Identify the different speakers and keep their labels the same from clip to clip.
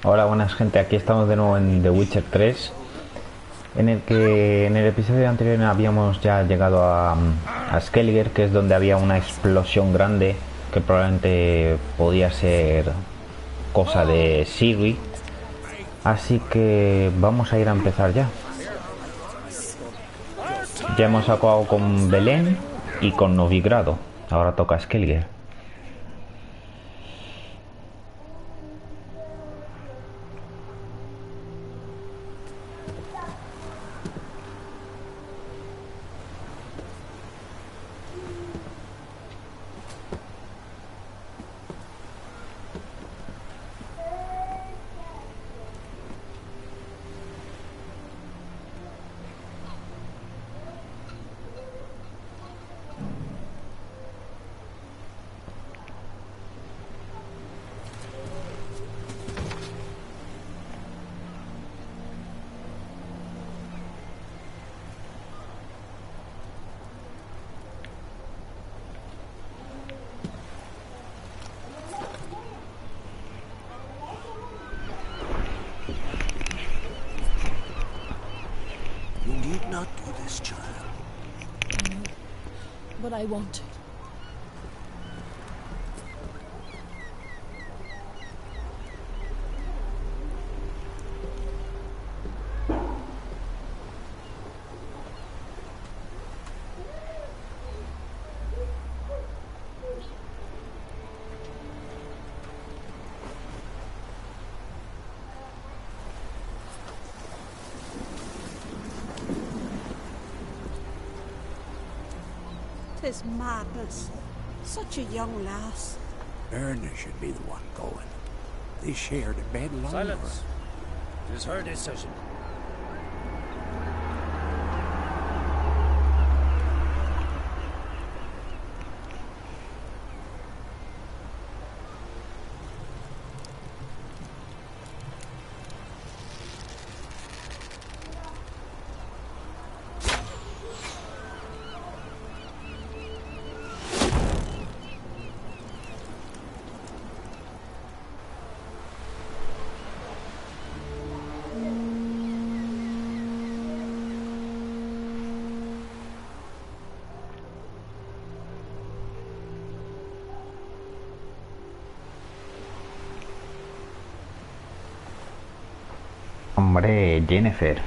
Speaker 1: Hola, buenas gente, aquí estamos de nuevo en The Witcher 3, en el que en el episodio anterior habíamos ya llegado a Skelliger, que es donde había una explosión grande que probablemente podía ser cosa de Siri. Así que vamos a ir a empezar ya. Ya hemos acabado con Belén y con Novigrado. Ahora toca Skelliger.
Speaker 2: You need not do this, child.
Speaker 3: I know, but I want to.
Speaker 4: Tis madness. Such a young lass.
Speaker 2: Erna should be the one going. They shared a bed longer.
Speaker 5: Silence. It is her decision.
Speaker 1: Hombre, Yennefer.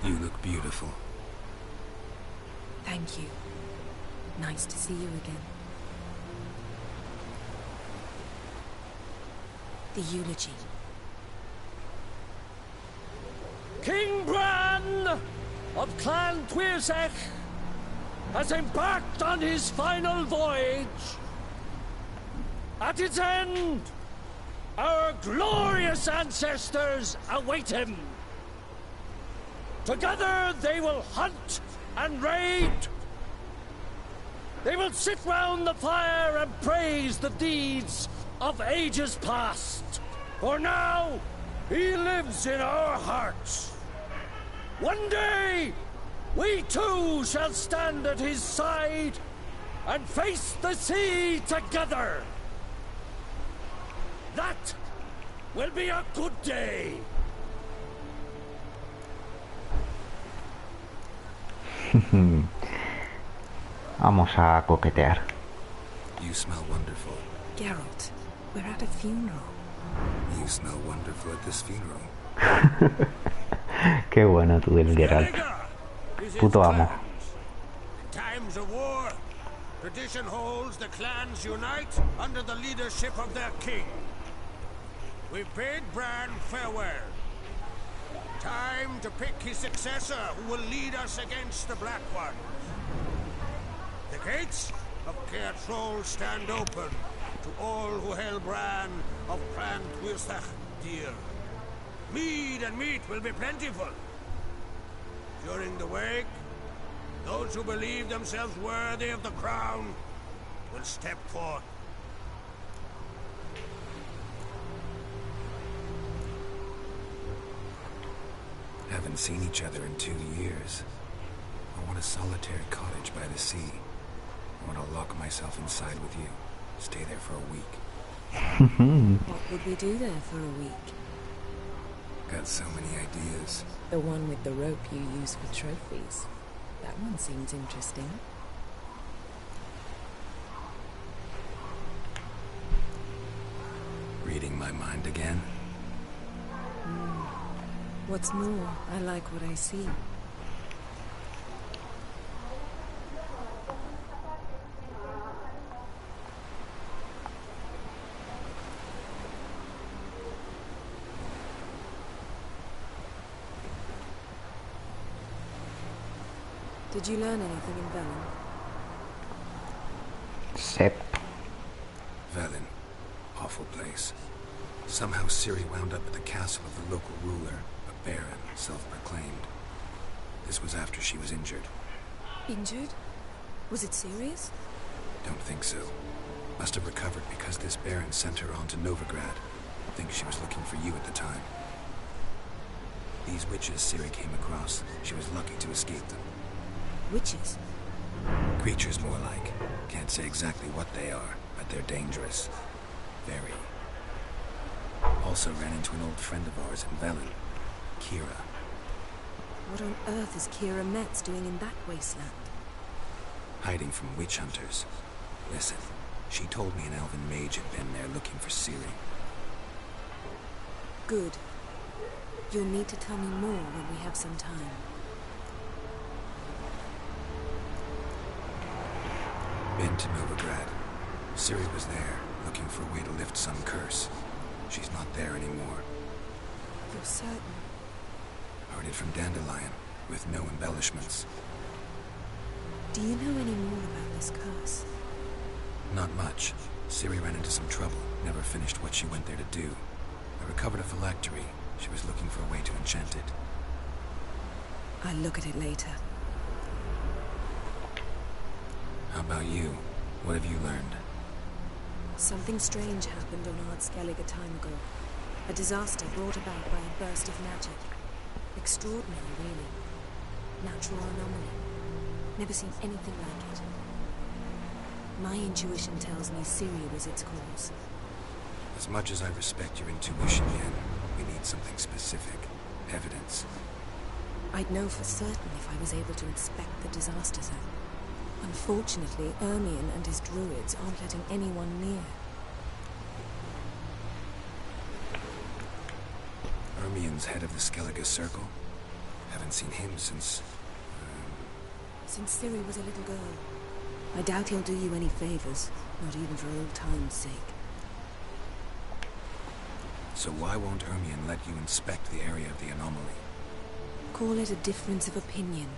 Speaker 2: You look beautiful.
Speaker 6: Thank you. Nice to see you again. The eulogy.
Speaker 5: King Bran of Clan Twirsech has embarked on his final voyage. At its end, our glorious ancestors await him. Together they will hunt and raid. They will sit round the fire and praise the deeds of ages past. For now, he lives in our hearts. One day, we too shall stand at his side and face the sea together. That will be a good day.
Speaker 1: Vamos a coquetear.
Speaker 2: You smell wonderful.
Speaker 6: Geralt, we're at a funeral.
Speaker 2: You smell wonderful at this funeral.
Speaker 1: Qué bueno tú eres, Geralt. Puto amo.
Speaker 7: In times of war, tradition holds the clans unite under the leadership of their king. We bid Bran farewell. Time to pick his successor who will lead us against the Black Ones. The gates of Caer Troll stand open to all who held Bran of Clan Twirsech dear. Mead and meat will be plentiful. During the wake, those who believe themselves worthy of the crown will step forth.
Speaker 2: Haven't seen each other in 2 years. I want a solitary cottage by the sea. I want to lock myself inside with you. Stay there for a week.
Speaker 6: What would we do there for a week?
Speaker 2: Got so many ideas.
Speaker 6: The one with the rope you use for trophies. That one seems interesting.
Speaker 2: Reading my mind again?
Speaker 6: What's more, I like what I see. Did you learn anything in Velen?
Speaker 1: Sep.
Speaker 2: Velen. Awful place. Somehow Ciri wound up at the castle of the local ruler, a baron, self-proclaimed. This was after she was injured.
Speaker 6: Injured? Was it serious?
Speaker 2: Don't think so. Must have recovered because this baron sent her on to Novigrad. Think she was looking for you at the time. These witches Ciri came across, she was lucky to escape them.
Speaker 6: Witches?
Speaker 2: Creatures more like. Can't say exactly what they are, but they're dangerous. Very. Also ran into an old friend of ours in Velen, Kira.
Speaker 6: What on earth is Kira Metz doing in that wasteland?
Speaker 2: Hiding from witch hunters. Listen, she told me an elven mage had been there looking for Ciri.
Speaker 6: Good. You'll need to tell me more when we have some time.
Speaker 2: Been to Novigrad. Ciri was there, looking for a way to lift some curse. She's not there anymore.
Speaker 6: You're certain?
Speaker 2: Heard it from Dandelion, with no embellishments.
Speaker 6: Do you know any more about this curse?
Speaker 2: Not much. Ciri ran into some trouble, never finished what she went there to do. I recovered a phylactery. She was looking for a way to enchant it.
Speaker 6: I'll look at it later.
Speaker 2: How about you? What have you learned?
Speaker 6: Something strange happened on Ard Skellig a time ago. A disaster brought about by a burst of magic. Extraordinary, really. Natural anomaly. Never seen anything like it. My intuition tells me Ciri was its cause.
Speaker 2: As much as I respect your intuition, Yen, we need something specific. Evidence.
Speaker 6: I'd know for certain if I was able to inspect the disaster zone. Unfortunately, Ermion and his druids aren't letting anyone near.
Speaker 2: Ermion's head of the Skellige Circle? Haven't seen him since...
Speaker 6: Since Ciri was a little girl. I doubt he'll do you any favors, not even for old time's sake.
Speaker 2: So why won't Ermion let you inspect the area of the anomaly?
Speaker 6: Call it a difference of opinion.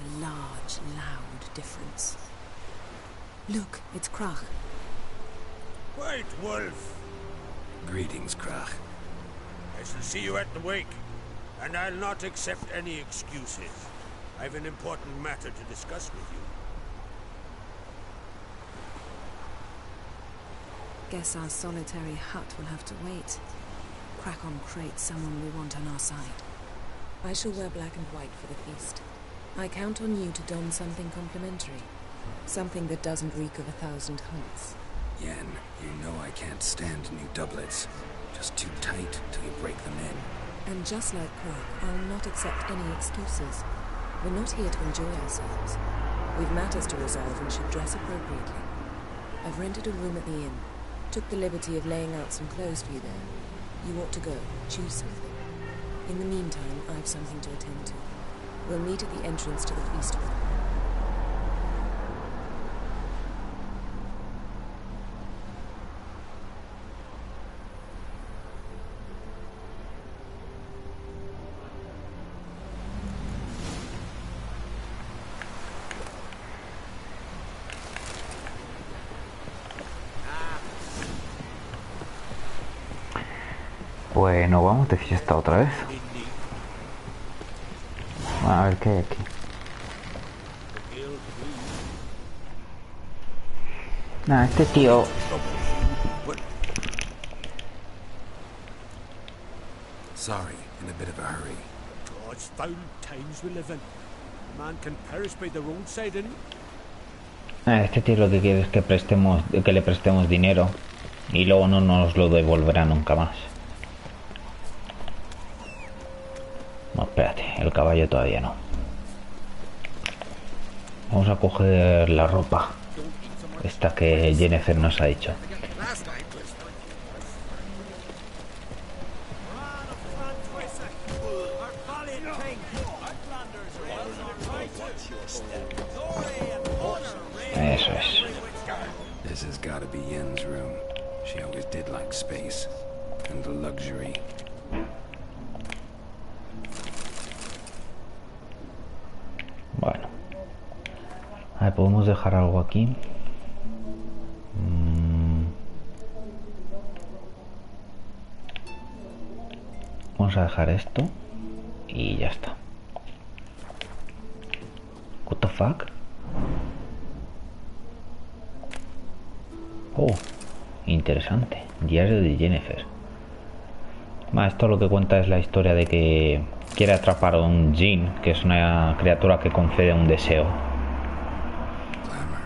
Speaker 6: A large, loud difference. Look, it's Krach.
Speaker 7: White Wolf!
Speaker 2: Greetings, Krach.
Speaker 7: I shall see you at the wake, and I'll not accept any excuses. I've an important matter to discuss with you.
Speaker 6: Guess our solitary hut will have to wait. Crack on Crate's someone we want on our side. I shall wear black and white for the feast. I count on you to don something complimentary. Something that doesn't reek of 1,000 hunts.
Speaker 2: Yen, you know I can't stand new doublets. Just too tight till you break them in.
Speaker 6: And just like Krach, I'll not accept any excuses. We're not here to enjoy ourselves. We've matters to resolve and should dress appropriately. I've rented a room at the inn. Took the liberty of laying out some clothes for you there. You ought to go. Choose something. In the meantime, I've something to attend to. We'll meet at the entrance to the feast hall.
Speaker 1: Pues nos vamos de fiesta otra vez. A ver qué hay aquí. Nah, este tío...
Speaker 2: Sorry, in a bit of a hurry.
Speaker 5: God's foul times we live in. A man can perish by the roadside, innit?
Speaker 1: Este tío lo que quiere es que le prestemos dinero. Y luego no nos lo devolverá nunca más. No, espérate, el caballo todavía no. Vamos a coger la ropa. Esta que Yennefer nos ha dicho. Eso es.
Speaker 2: This has got to be Yen's room. She always did like space and luxury.
Speaker 1: Bueno. A ver, podemos dejar algo aquí. Vamos a dejar esto y ya está. What the fuck? Oh, interesante. Diario de Yennefer. Esto lo que cuenta es la historia de que quiere atrapar a un Jinn, que es una criatura que concede un deseo.
Speaker 2: Glamour.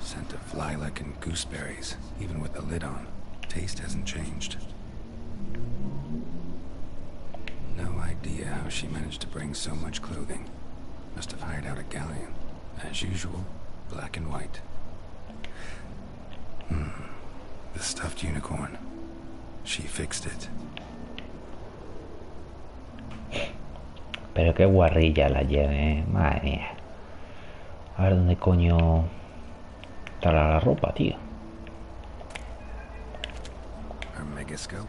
Speaker 2: Scent of lilac and gooseberries, even with the lid on. Taste hasn't changed. No idea how she managed to bring so much clothing. Must have hired out a galleon. As usual, black and white. The stuffed unicorn. She fixed it.
Speaker 1: Pero qué guarrilla la Jen, madre mía. A ver dónde coño está la ropa, tío.
Speaker 2: Her megascope?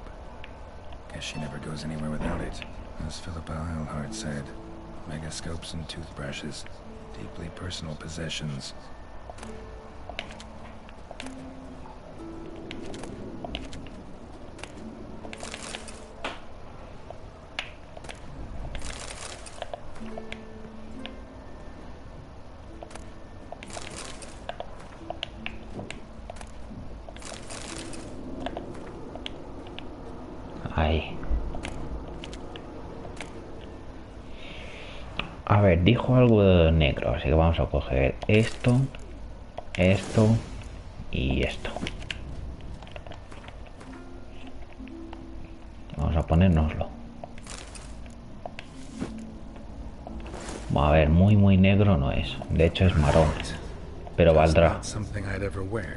Speaker 2: Guess she never goes anywhere without it. As Philippa Eilhart said, megascopes and toothbrushes, deeply personal possessions.
Speaker 1: Ahí. A ver, dijo algo de negro, así que vamos a coger esto, esto y esto. Vamos a ponérnoslo. A ver, muy negro no es. De hecho es marrón. Pero valdrá.
Speaker 2: Something I'd ever wear.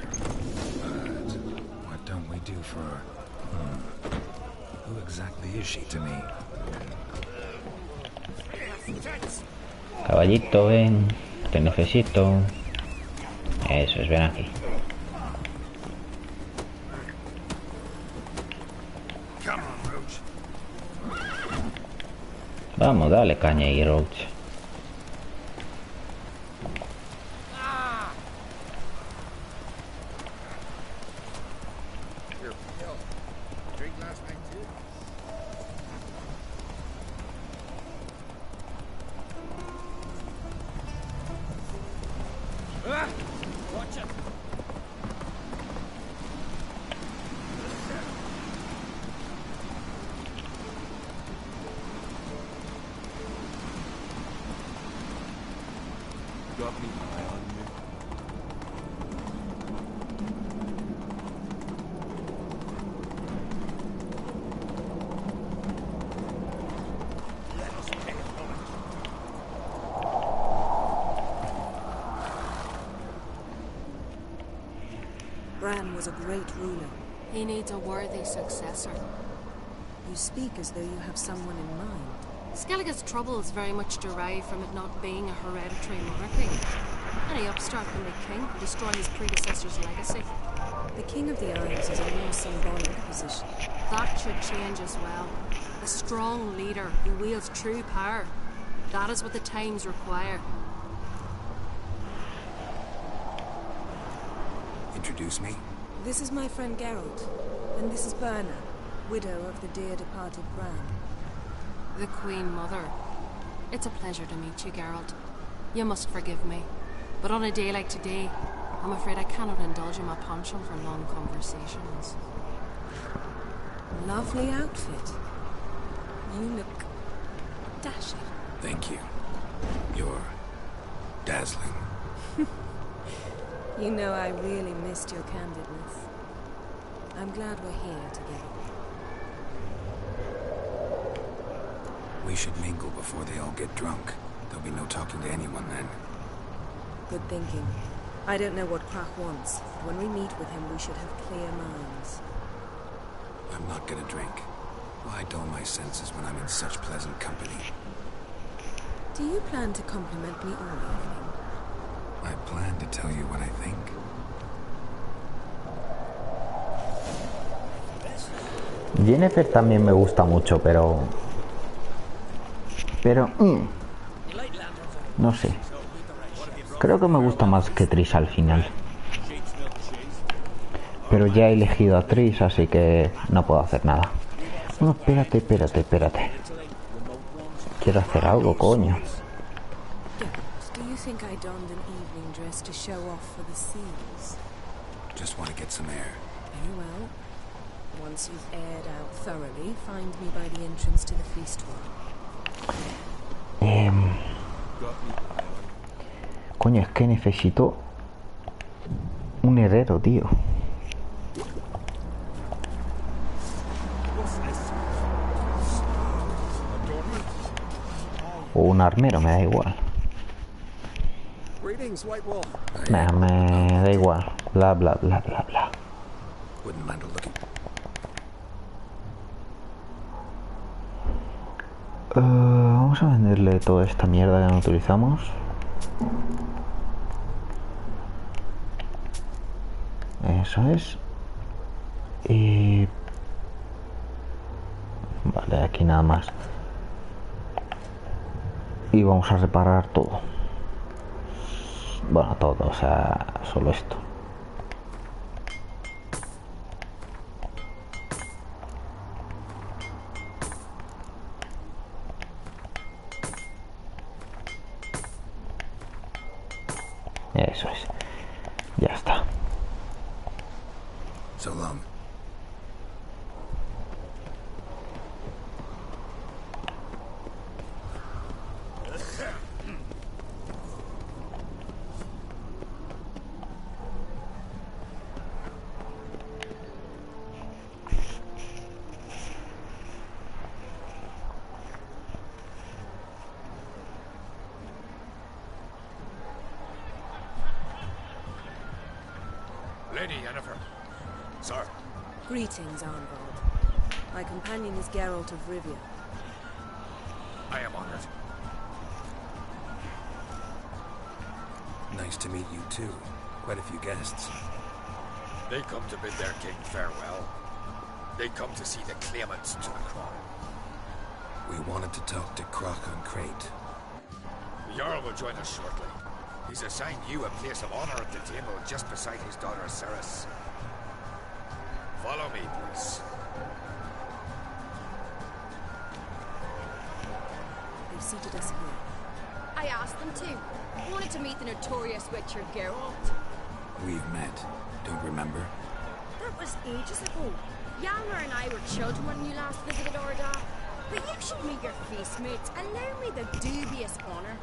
Speaker 2: But what don't we do for her? Who exactly is she to me?
Speaker 1: Caballito, ven. Te necesito. Eso es, ven aquí. Vamos, dale caña y Roach.
Speaker 6: Bran was a great ruler.
Speaker 3: He needs a worthy successor.
Speaker 6: You speak as though you have someone in mind.
Speaker 3: Skellige's troubles very much derive from it not being a hereditary monarchy. Any upstart can be king and destroy his predecessor's legacy.
Speaker 6: The King of the Isles is a more symbolic position.
Speaker 3: That should change as well. A strong leader who wields true power. That is what the times require.
Speaker 2: Introduce me?
Speaker 6: This is my friend Geralt, and this is Berna, widow of the dear departed Bran.
Speaker 3: The Queen Mother. It's a pleasure to meet you, Geralt. You must forgive me, but on a day like today, I'm afraid I cannot indulge in my penchant for long conversations.
Speaker 6: Lovely outfit. You look dashing.
Speaker 2: Thank you. You're dazzling.
Speaker 6: You know I really missed your candidness. I'm glad we're here together.
Speaker 2: We should mingle before they all get drunk. There'll be no talking to anyone then.
Speaker 6: Good thinking. I don't know what Crack wants, but when we meet with him, we should have clear minds.
Speaker 2: I'm not gonna drink. Why dull my senses when I'm in such pleasant company?
Speaker 6: Do you plan to compliment me all evening?
Speaker 2: I plan to tell you what I think.
Speaker 1: Yennefer también me gusta mucho, pero no sé. Creo que me gusta más que Triss al final. Pero ya he elegido a Triss, así que no puedo hacer nada. Bueno, espérate. Quiero hacer algo, coño.
Speaker 6: Do you think I donned an evening dress to show off for the seals?
Speaker 2: Just want to get some air.
Speaker 6: Very well. Once you've aired out thoroughly, find me by the entrance to the feast hall.
Speaker 1: Coño, es que necesito un herrero, tío. O un armero, me da igual. Me da igual. Bla.
Speaker 2: Wouldn't mind a looking.
Speaker 1: Vamos a venderle toda esta mierda que no utilizamos. Eso es. Y... vale, aquí nada más. Y vamos a reparar todo. Bueno, todo, o sea, solo esto. Eso es. Ya está.
Speaker 2: So long.
Speaker 7: Lady Yennefer. Sir.
Speaker 6: Greetings, Arnvald. My companion is Geralt of Rivia.
Speaker 7: I am honored.
Speaker 2: Nice to meet you too. Quite a few guests.
Speaker 7: They come to bid their king farewell. They come to see the claimants to the crown.
Speaker 2: We wanted to talk to Croc on Crate.
Speaker 7: The Jarl will join us shortly. He's assigned you a place of honor at the table just beside his daughter Ceres. Follow me, please.
Speaker 6: They've seated us here.
Speaker 8: I asked them to. I wanted to meet the notorious Witcher Geralt.
Speaker 2: We've met. Don't remember?
Speaker 8: That was ages ago. Yennefer and I were children when you last visited Orda. But you should meet your feast mates. Allow me the dubious honor.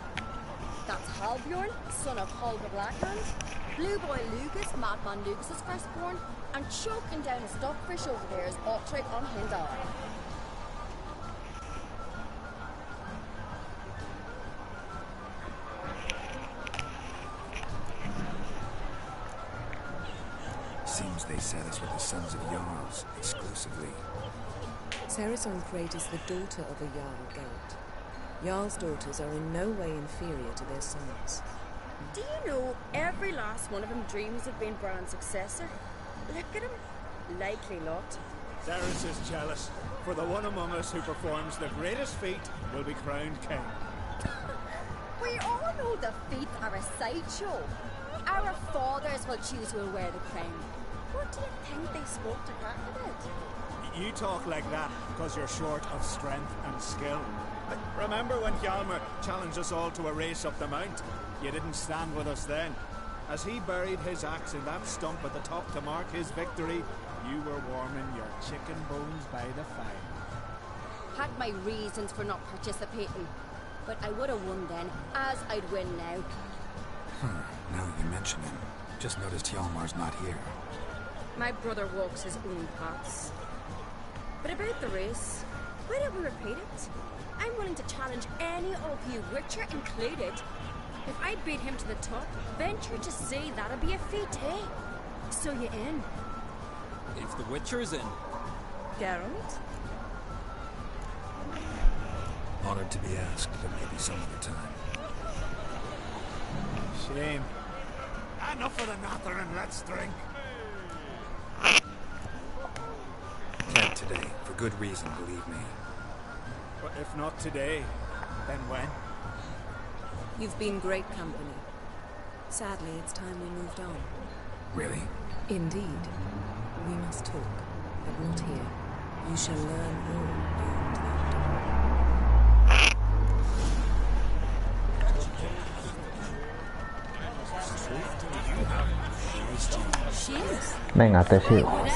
Speaker 8: That's Halbjorn, son of Holger Blackhand. Blue Boy Lucas, Madman Lucas's firstborn. And choking down a stockfish over there is Ottrig on Hindar.
Speaker 2: Seems they set us with the sons of Jarls, exclusively.
Speaker 6: Ceres on Crate is the daughter of a Jarl, Geralt. Jarl's daughters are in no way inferior to their sons.
Speaker 8: Do you know every last one of them dreams of being Bran's successor? Look at him. Likely lot.
Speaker 5: Ceres is jealous, for the one among us who performs the greatest feat will be crowned king.
Speaker 8: We all know the feats are a sideshow. Our fathers will choose who will wear the crown. What do you think they spoke to Crack about?
Speaker 5: You talk like that because you're short of strength and skill. Remember when Hjalmar challenged us all to a race up the mount? You didn't stand with us then. As he buried his axe in that stump at the top to mark his victory, you were warming your chicken bones by the fire.
Speaker 8: Had my reasons for not participating, but I would have won then, as I'd win now.
Speaker 2: Now you mention him. Just noticed Hjalmar's not here.
Speaker 8: My brother walks his own paths. But about the race, why don't we repeat it? I'm willing to challenge any of you, Witcher included. If I beat him to the top, venture to say that'll be a feat, eh? So you in?
Speaker 9: If the Witcher's in.
Speaker 6: Geralt?
Speaker 2: Honored to be asked, but maybe some other time.
Speaker 5: Shame. Enough of the natter and let's drink.
Speaker 2: Can't today, for good reason, believe me.
Speaker 5: But if not today, then when?
Speaker 6: You've been great company. Sadly, it's time we moved on.
Speaker 2: Really?
Speaker 6: Indeed. We must talk, but not here. You shall learn all beyond that door.
Speaker 1: Venga, te sigo.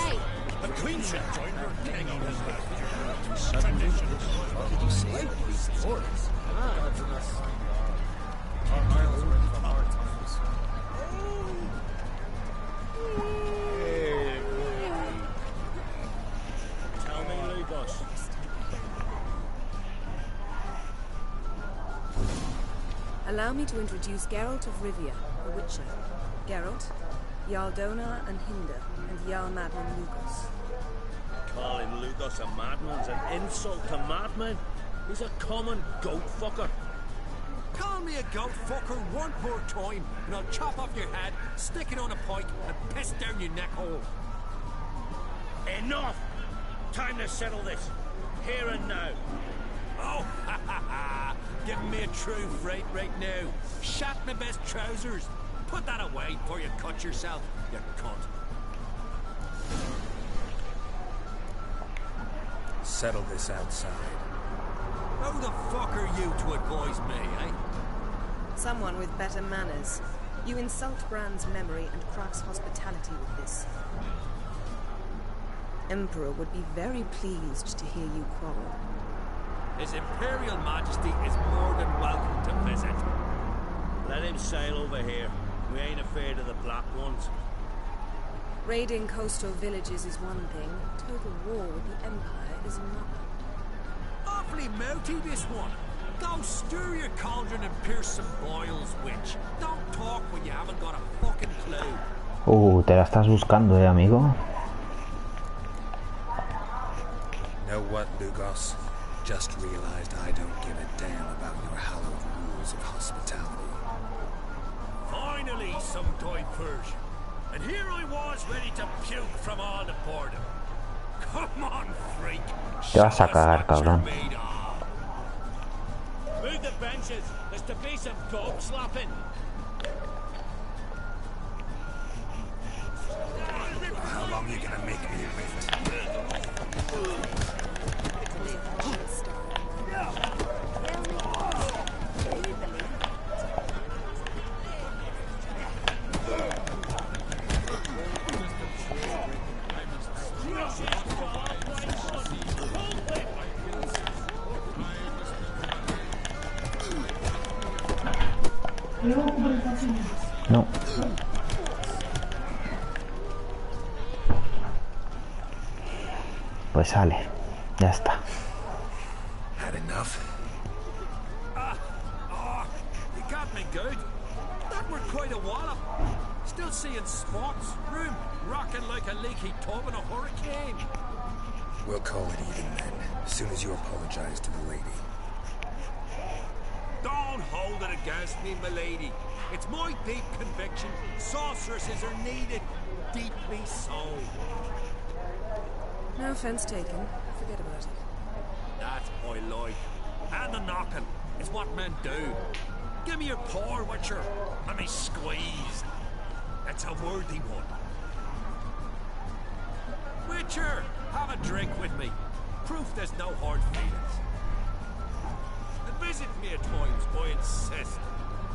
Speaker 6: Allow me to introduce Geralt of Rivia, a Witcher. Geralt, Jarl Donar and Hinder, and Jarl Madman Lugos.
Speaker 5: Calling Lugos a madman's an insult to madmen. He's a common goat fucker.
Speaker 7: Call me a goat fucker one more time, and I'll chop off your head, stick it on a pike, and piss down your neck hole.
Speaker 5: Enough! Time to settle this. Here and now.
Speaker 7: Oh, ha ha ha! Giving me a true fright right now. Shat my best trousers. Put that away before you cut yourself, you cunt.
Speaker 2: Settle this outside.
Speaker 7: Who the fuck are you to advise me, eh?
Speaker 6: Someone with better manners. You insult Bran's memory and Crafts' hospitality with this. Emperor would be very pleased to hear you quarrel.
Speaker 7: His Imperial Majesty is more than welcome to visit.
Speaker 5: Let him sail over here. We ain't afraid of the Black Ones.
Speaker 6: Raiding coastal villages is one thing. Total war with the Empire is another.
Speaker 7: Awfully mouthy, this one. Go stir your cauldron and pierce some boils, witch. Don't talk when you haven't got a fucking clue.
Speaker 1: Te la estás buscando, amigo.
Speaker 2: Know what, Lugos? Just realized I don't give a damn about your hallowed rules of hospitality.
Speaker 7: Finally, some toy Persian. And here I was ready to puke from all the boredom. Come on, freak.
Speaker 1: Te vas a cagar, cabrón.
Speaker 5: Move the benches. There's to be some dog slapping.
Speaker 2: How long you gonna make me wait?
Speaker 1: No. Pues sale. Ya está.
Speaker 2: Had enough?
Speaker 7: You got me good. That were quite a wallop. Still seeing spots. Room rocking like a leaky tub in a hurricane.
Speaker 2: We'll call it even then, as soon as you apologize to the lady.
Speaker 7: Don't hold it against me, milady. It's my deep conviction. Sorceresses are needed. Deeply so.
Speaker 6: No offense taken. Forget about it.
Speaker 7: That's I like. And the knocking. It's what men do. Give me your paw, Witcher. Let me squeeze. It's a worthy one. Witcher, have a drink with me. Proof there's no hard feelings. And visit me at times, I insist.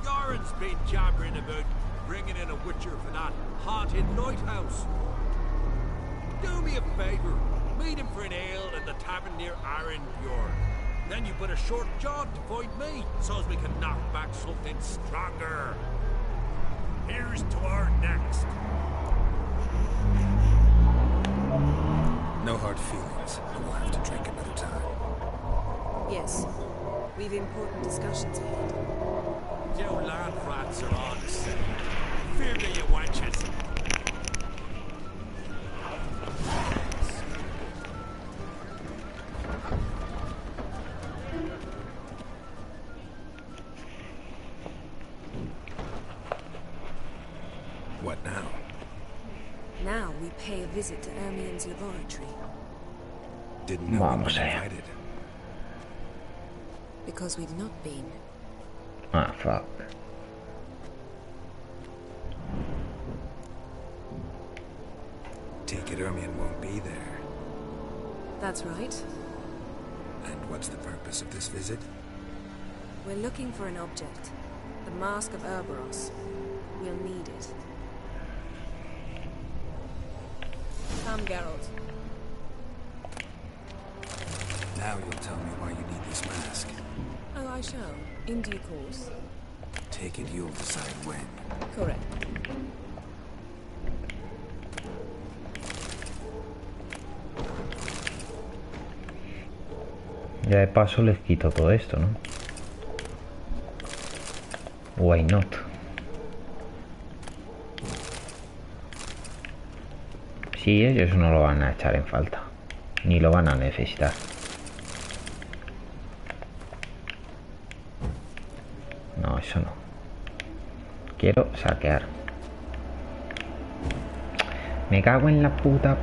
Speaker 7: Yoren's been jabbering about bringing in a Witcher for that haunted lighthouse. Do me a favour. Meet him for an ale in the tavern near Arenbjorn. Then you put a short jaunt to find me, so as we can knock back something stronger. Here's to our next.
Speaker 2: hard feelings, but we'll have to drink another time.
Speaker 6: Yes. We've important discussions ahead.
Speaker 7: You land rats are all the same. Fear me, you wenches.
Speaker 2: What now?
Speaker 6: Now we pay a visit to Ermien's laboratory.
Speaker 2: Didn't know we'd
Speaker 1: Vamos
Speaker 2: been
Speaker 1: allá.
Speaker 2: invited.
Speaker 6: Because we've not been.
Speaker 1: Ah, fuck.
Speaker 2: Take it Ermion won't be there.
Speaker 6: That's right.
Speaker 2: And what's the purpose of this visit?
Speaker 6: We're looking for an object. The Mask of Cerberus. We'll need it. Come, Geralt.
Speaker 2: Now you'll tell me why you need this mask.
Speaker 6: Oh, I shall. In due course.
Speaker 2: Take it you'll decide when.
Speaker 6: Correct.
Speaker 1: Ya de paso les quito todo esto, ¿no? Why not? Sí, ellos no lo van a echar en falta. Ni lo van a necesitar. No, eso no. Quiero saquear. Me cago en la puta.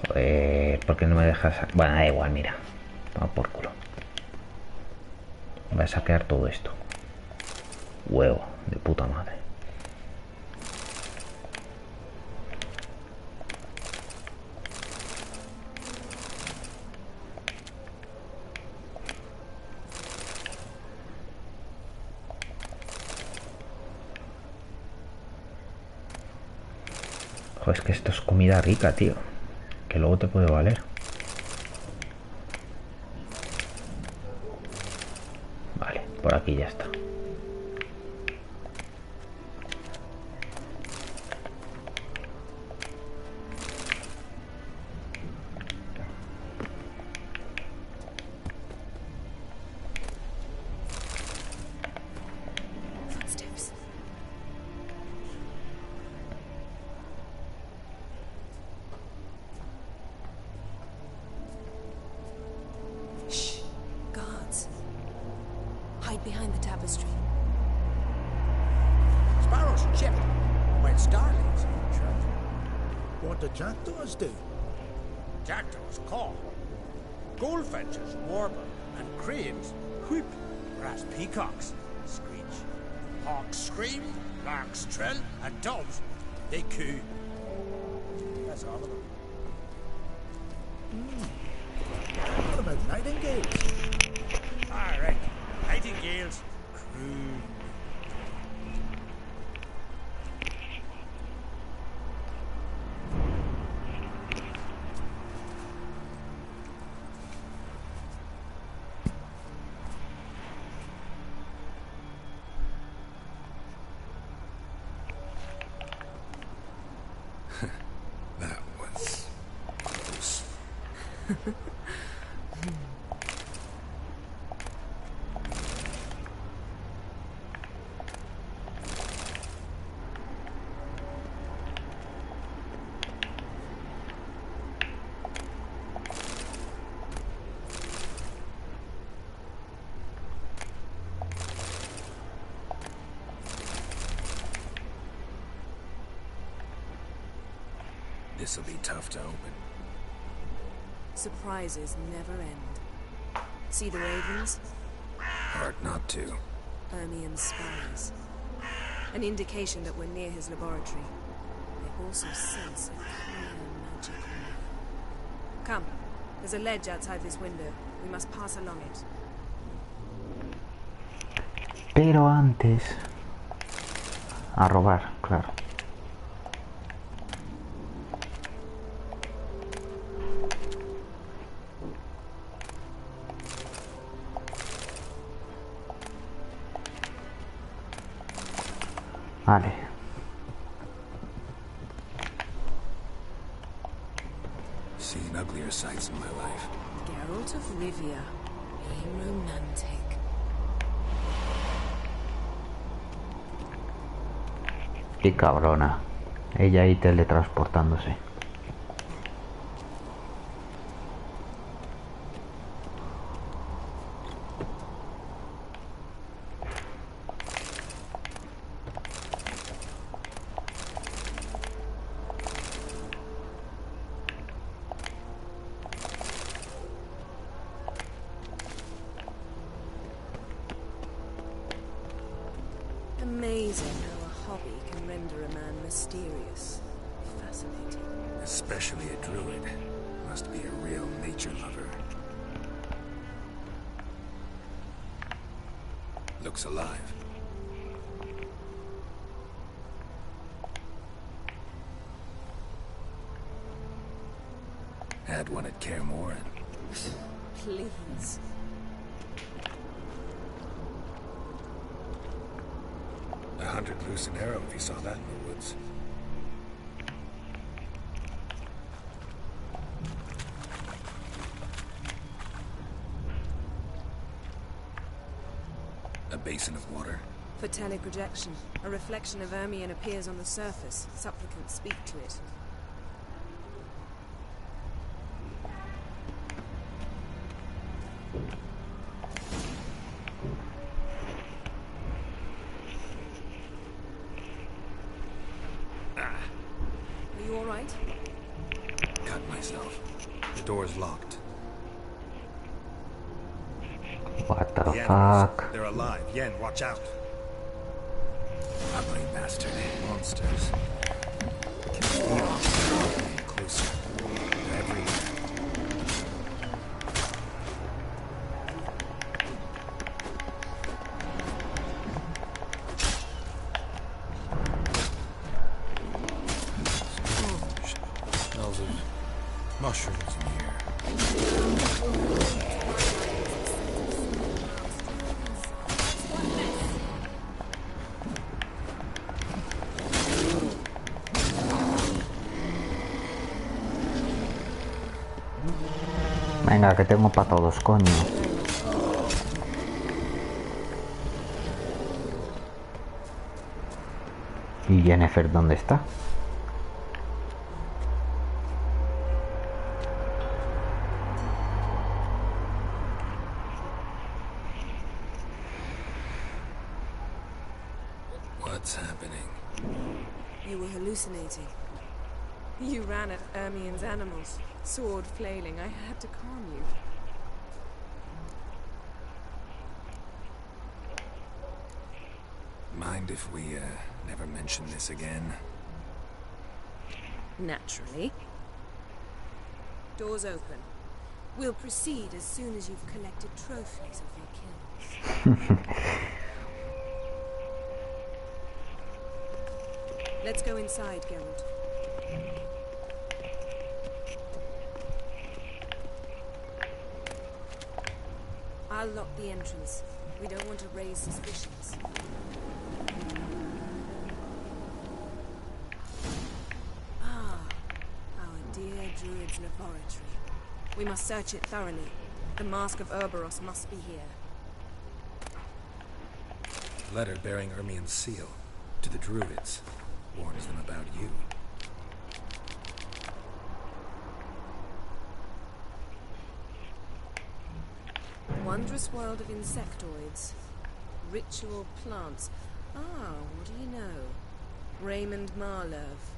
Speaker 1: Joder, ¿por qué no me dejas? Bueno, da igual, mira. Vamos por culo. Voy a saquear todo esto. Huevo, de puta madre. Joder, es que esto es comida rica, tío. Que luego te puede valer. Vale, por aquí ya está.
Speaker 6: Footsteps. Shh. Guards. Hide behind the tapestry.
Speaker 7: Sparrows chipped when starlings in church.
Speaker 5: What do jackdaws do?
Speaker 7: Jackdaws caw. Goldfinches warble, and cranes whoop, whereas peacocks screech. Hawks scream, larks trill, and doves, they coo. That's all of them.
Speaker 5: What about nightingales?
Speaker 7: All right, nightingales coo.
Speaker 2: That was close. This'll be tough to open.
Speaker 6: Surprises never end. See the ravens?
Speaker 2: Hard not to.
Speaker 6: Ermien's spies. An indication that we're near his laboratory. They also sense a clear magic aura. Come. There's a ledge outside this window. We must pass along it.
Speaker 1: Pero antes... A robar, claro. Vale.
Speaker 2: Seen uglier sights in my life.
Speaker 6: Geralt of Rivia, being romantic.
Speaker 1: Qué cabrona. Ella ahí teletransportándose.
Speaker 6: Amazing how a hobby can render a man mysterious. Fascinating.
Speaker 2: Especially a druid. Must be a real nature lover. Looks alive. Had one at Kaer Morhen.
Speaker 6: Please.
Speaker 2: A hunted loose an arrow if he saw that in the woods. A basin of water.
Speaker 6: For teleprojection, a reflection of Ermion appears on the surface. Supplicants speak to it. Are you all right?
Speaker 2: Cut myself. The door's locked.
Speaker 1: What the
Speaker 2: Yen,
Speaker 1: fuck?
Speaker 2: they're alive. Yen, watch out. Ugly bastard. Monsters. Can feel them. Closer. They're everywhere. Smells of mushrooms in here.
Speaker 1: Venga, que tengo para todos, coño. ¿Y Yennefer dónde está?
Speaker 2: What's happening?
Speaker 6: You were hallucinating. You ran at Ermion's animals, sword flailing. I had to calm you.
Speaker 2: Mind if we, never mention this again?
Speaker 6: Naturally. Doors open. We'll proceed as soon as you've collected trophies of your kills. Let's go inside, Geralt. I'll lock the entrance. We don't want to raise suspicions. Ah, our dear druid's laboratory. We must search it thoroughly. The Mask of Ouroboros must be here.
Speaker 2: Letter bearing Ermion's seal to the druids. Warns them about you.
Speaker 6: Wondrous world of insectoids. Ritual plants. Ah, what do you know? Raymond Marlove.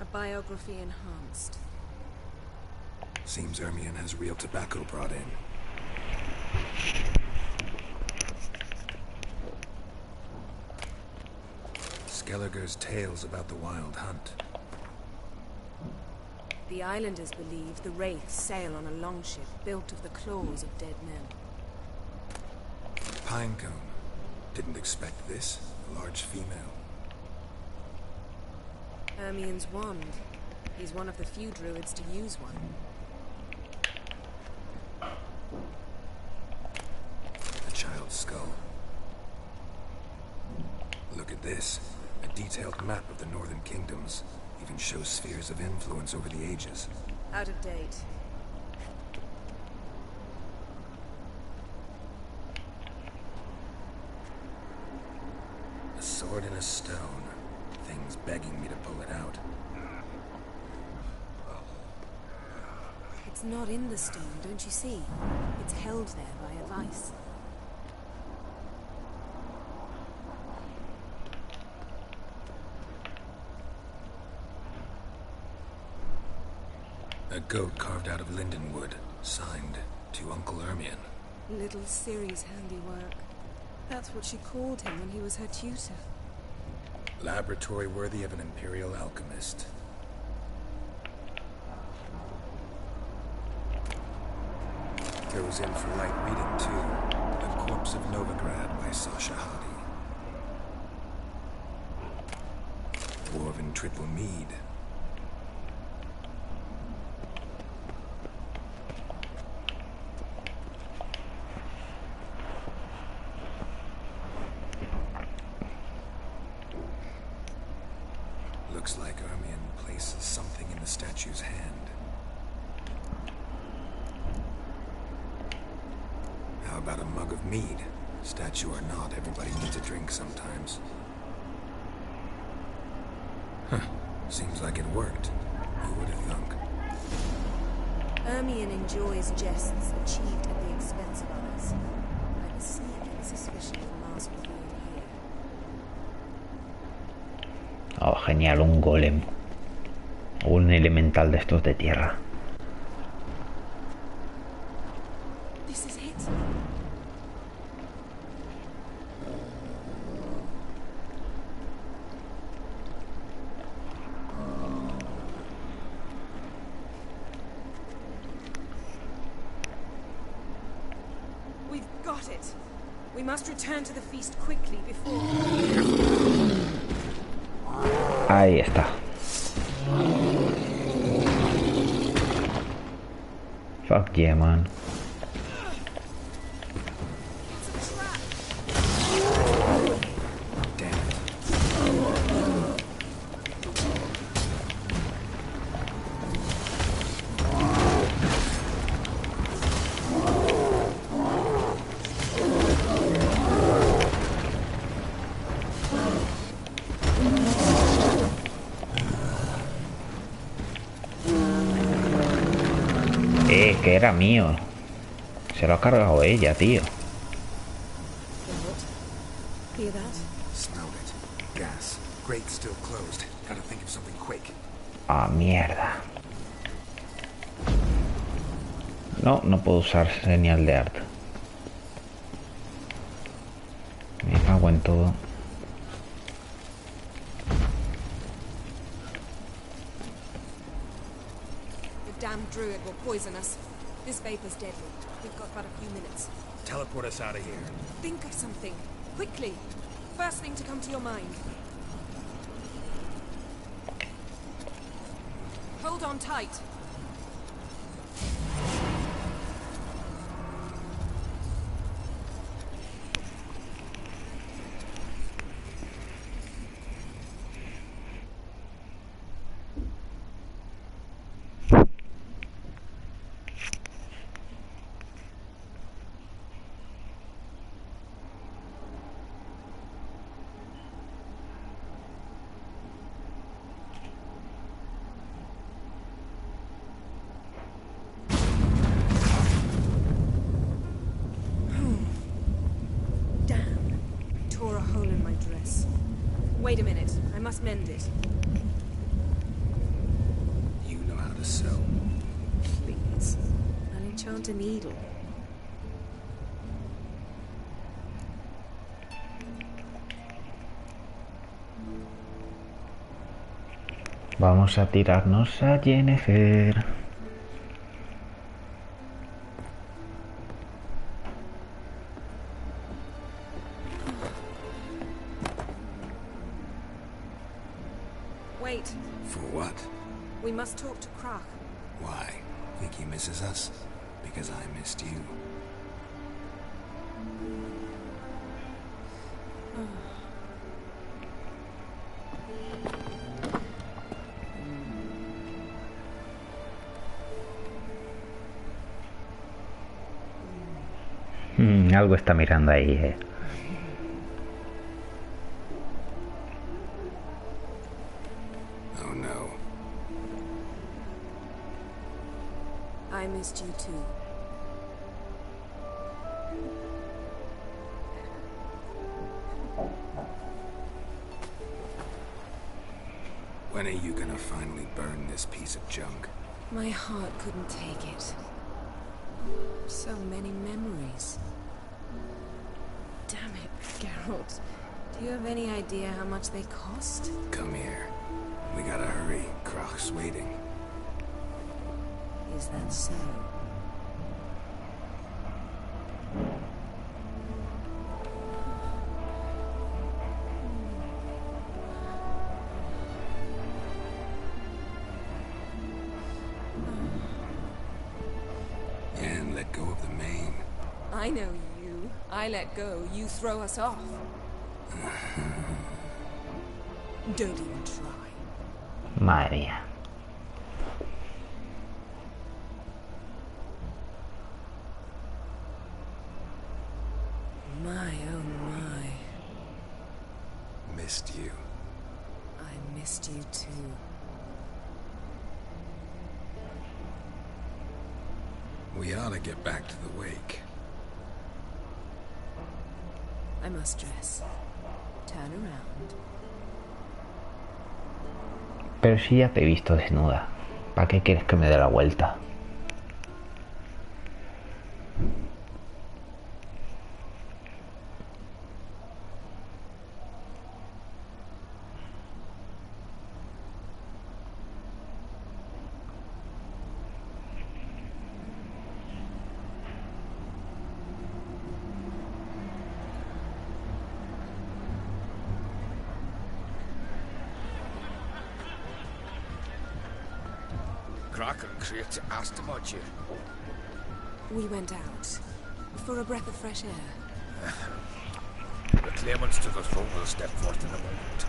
Speaker 6: A biography enhanced.
Speaker 2: Seems Ermion has real tobacco brought in. Skelliger's tales about the wild hunt.
Speaker 6: The islanders believe the wraiths sail on a longship built of the claws of dead men.
Speaker 2: Pinecone. Didn't expect this. A large female.
Speaker 6: Ermion's wand. He's one of the few druids to use one.
Speaker 2: A child's skull. Look at this. A detailed map of the northern kingdoms. Even shows spheres of influence over the ages.
Speaker 6: Out of date.
Speaker 2: A sword in a stone. Thing's begging me to pull it out.
Speaker 6: It's not in the stone, don't you see? It's held there by a vice.
Speaker 2: A goat carved out of linden wood, signed to Uncle Ermion.
Speaker 6: Little Ciri's handiwork. That's what she called him when he was her tutor.
Speaker 2: Laboratory worthy of an imperial alchemist. Goes in for light reading, too. The Corpse of Novigrad by Sasha Hadi. Dwarven triple mead. Looks like Ermion places something in the statue's hand. How about a mug of mead? Statue or not, everybody needs a drink sometimes. Huh. Seems like it worked. Who would have thunk?
Speaker 6: Ermion enjoys jests achieved at the expense of others. I have a sneaking suspicion of Mars will be in here.
Speaker 1: Oh, genial, un golem. Un elemental de estos de tierra.
Speaker 6: This is it. We've got it. We must return to the feast quickly before...
Speaker 1: Ahí está. Fuck yeah, man. Que era mío. Se lo ha cargado ella, tío.
Speaker 6: Hear that?
Speaker 2: Smelled it. Gas. Grate still closed. Gotta think of something quick.
Speaker 1: Ah, mierda. No, no puedo usar señal de arte. Me cago en todo.
Speaker 6: The damn druid will poison us. This vapor's deadly. We've got but a few minutes.
Speaker 2: Teleport us out of here.
Speaker 6: Think of something. Quickly. First thing to come to your mind. Hold on tight. Wait a minute. I must mend it.
Speaker 2: You know how to sew.
Speaker 6: Please. I'll enchant a needle.
Speaker 1: Vamos a tirarnos a Yennefer.
Speaker 6: Wait.
Speaker 2: For what?
Speaker 6: We must talk to Krak.
Speaker 2: Why? Think he misses us? Because I missed you.
Speaker 1: Algo está mirando ahí,
Speaker 2: Oh no.
Speaker 6: I missed you too.
Speaker 2: When are you gonna finally burn this piece of junk?
Speaker 6: My heart couldn't take it. So many memories. Damn it, Geralt. Do you have any idea how much they cost?
Speaker 2: Come here. We gotta hurry. Croc's waiting.
Speaker 6: Is that so?
Speaker 2: And let go of the mane.
Speaker 6: I know you. I let go, you throw us off. Don't even try.
Speaker 1: Madre mía.
Speaker 6: My, oh my.
Speaker 2: Missed you.
Speaker 6: I missed you too.
Speaker 2: We ought to get back to the wake.
Speaker 6: I must dress. Turn around.
Speaker 1: Pero si ya te he visto desnuda, ¿para qué quieres que me dé la vuelta?
Speaker 7: Croc and Crate asked about you.
Speaker 6: We went out. For a breath of fresh air.
Speaker 7: The claimants to the throne will step forth in a moment.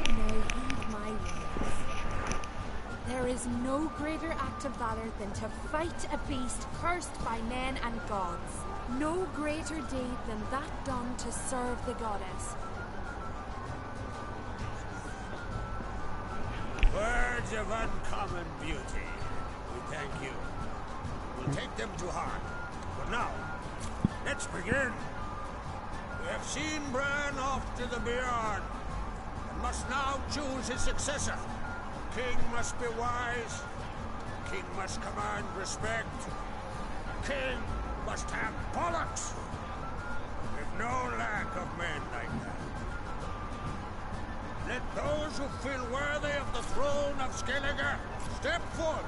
Speaker 8: Now heed my words. There is no greater act of valor than to fight a beast cursed by men and gods. No greater deed than that done to serve the goddess.
Speaker 7: Words of uncommon beauty. We thank you. We'll take them to heart. But now, let's begin. We have seen Bran off to the Beyond, and must now choose his successor. The king must be wise. The king must command respect. The king must have bollocks. We've no lack of men like that. Let those who feel worthy of the throne of Skellige step forth.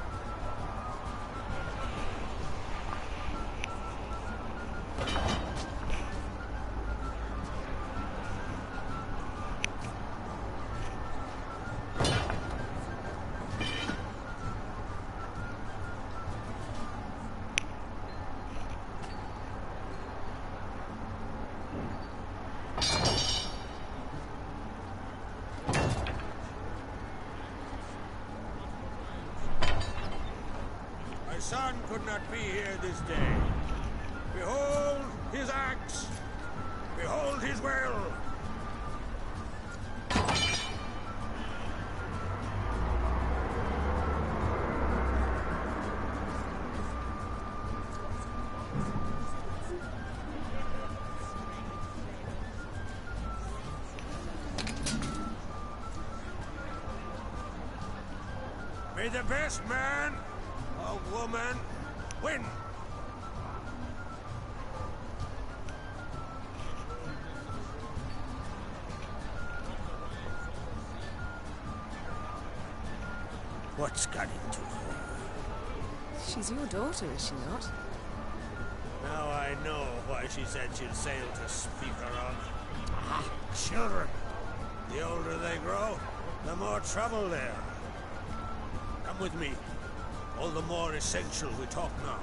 Speaker 7: Son could not be here this day. Behold his axe. Behold his will. May the best man or woman win. What's got into her?
Speaker 6: She's your daughter, is she not?
Speaker 7: Now I know why she said she'd sail to speak her of. Ah, children. The older they grow, the more trouble they are. Come with me. All the more essential we talk now.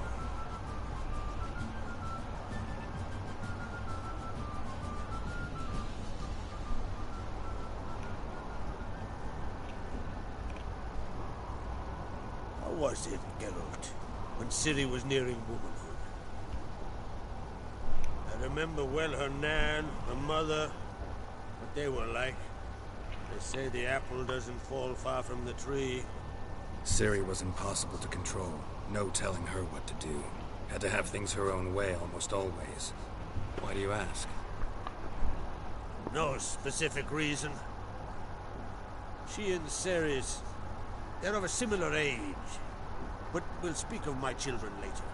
Speaker 7: How was it, Geralt? when Ciri was nearing womanhood. I remember well her nan, her mother, what they were like. They say the apple doesn't fall far from the tree.
Speaker 2: Ciri was impossible to control. No telling her what to do. Had to have things her own way almost always. Why do you ask?
Speaker 7: No specific reason. She and Ceres, they're of a similar age. But we'll speak of my children later.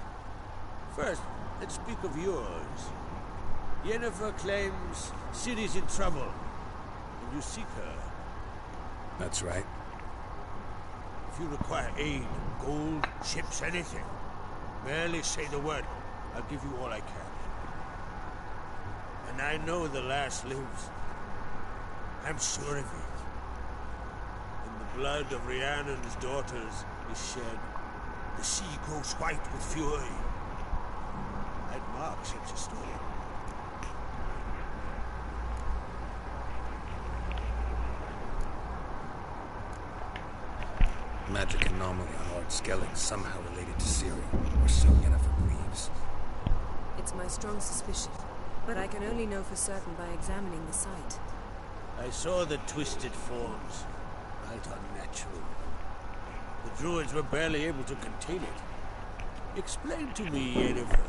Speaker 7: First, let's speak of yours. Yennefer claims Ciri's in trouble, and you seek her.
Speaker 2: That's right.
Speaker 7: If you require aid, gold, ships, anything, merely say the word. I'll give you all I can. And I know the lass lives. I'm sure of it. And the blood of Rhiannon's daughters is shed. The sea grows white with fury. I'd mark such a story.
Speaker 2: Magic anomaly on Lord Skellig somehow related to Ciri, or so Yennefer believes.
Speaker 6: It's my strong suspicion, but I can only know for certain by examining the site.
Speaker 7: I saw the twisted forms. Right unnatural. The druids were barely able to contain it. Explain to me, Yennefer,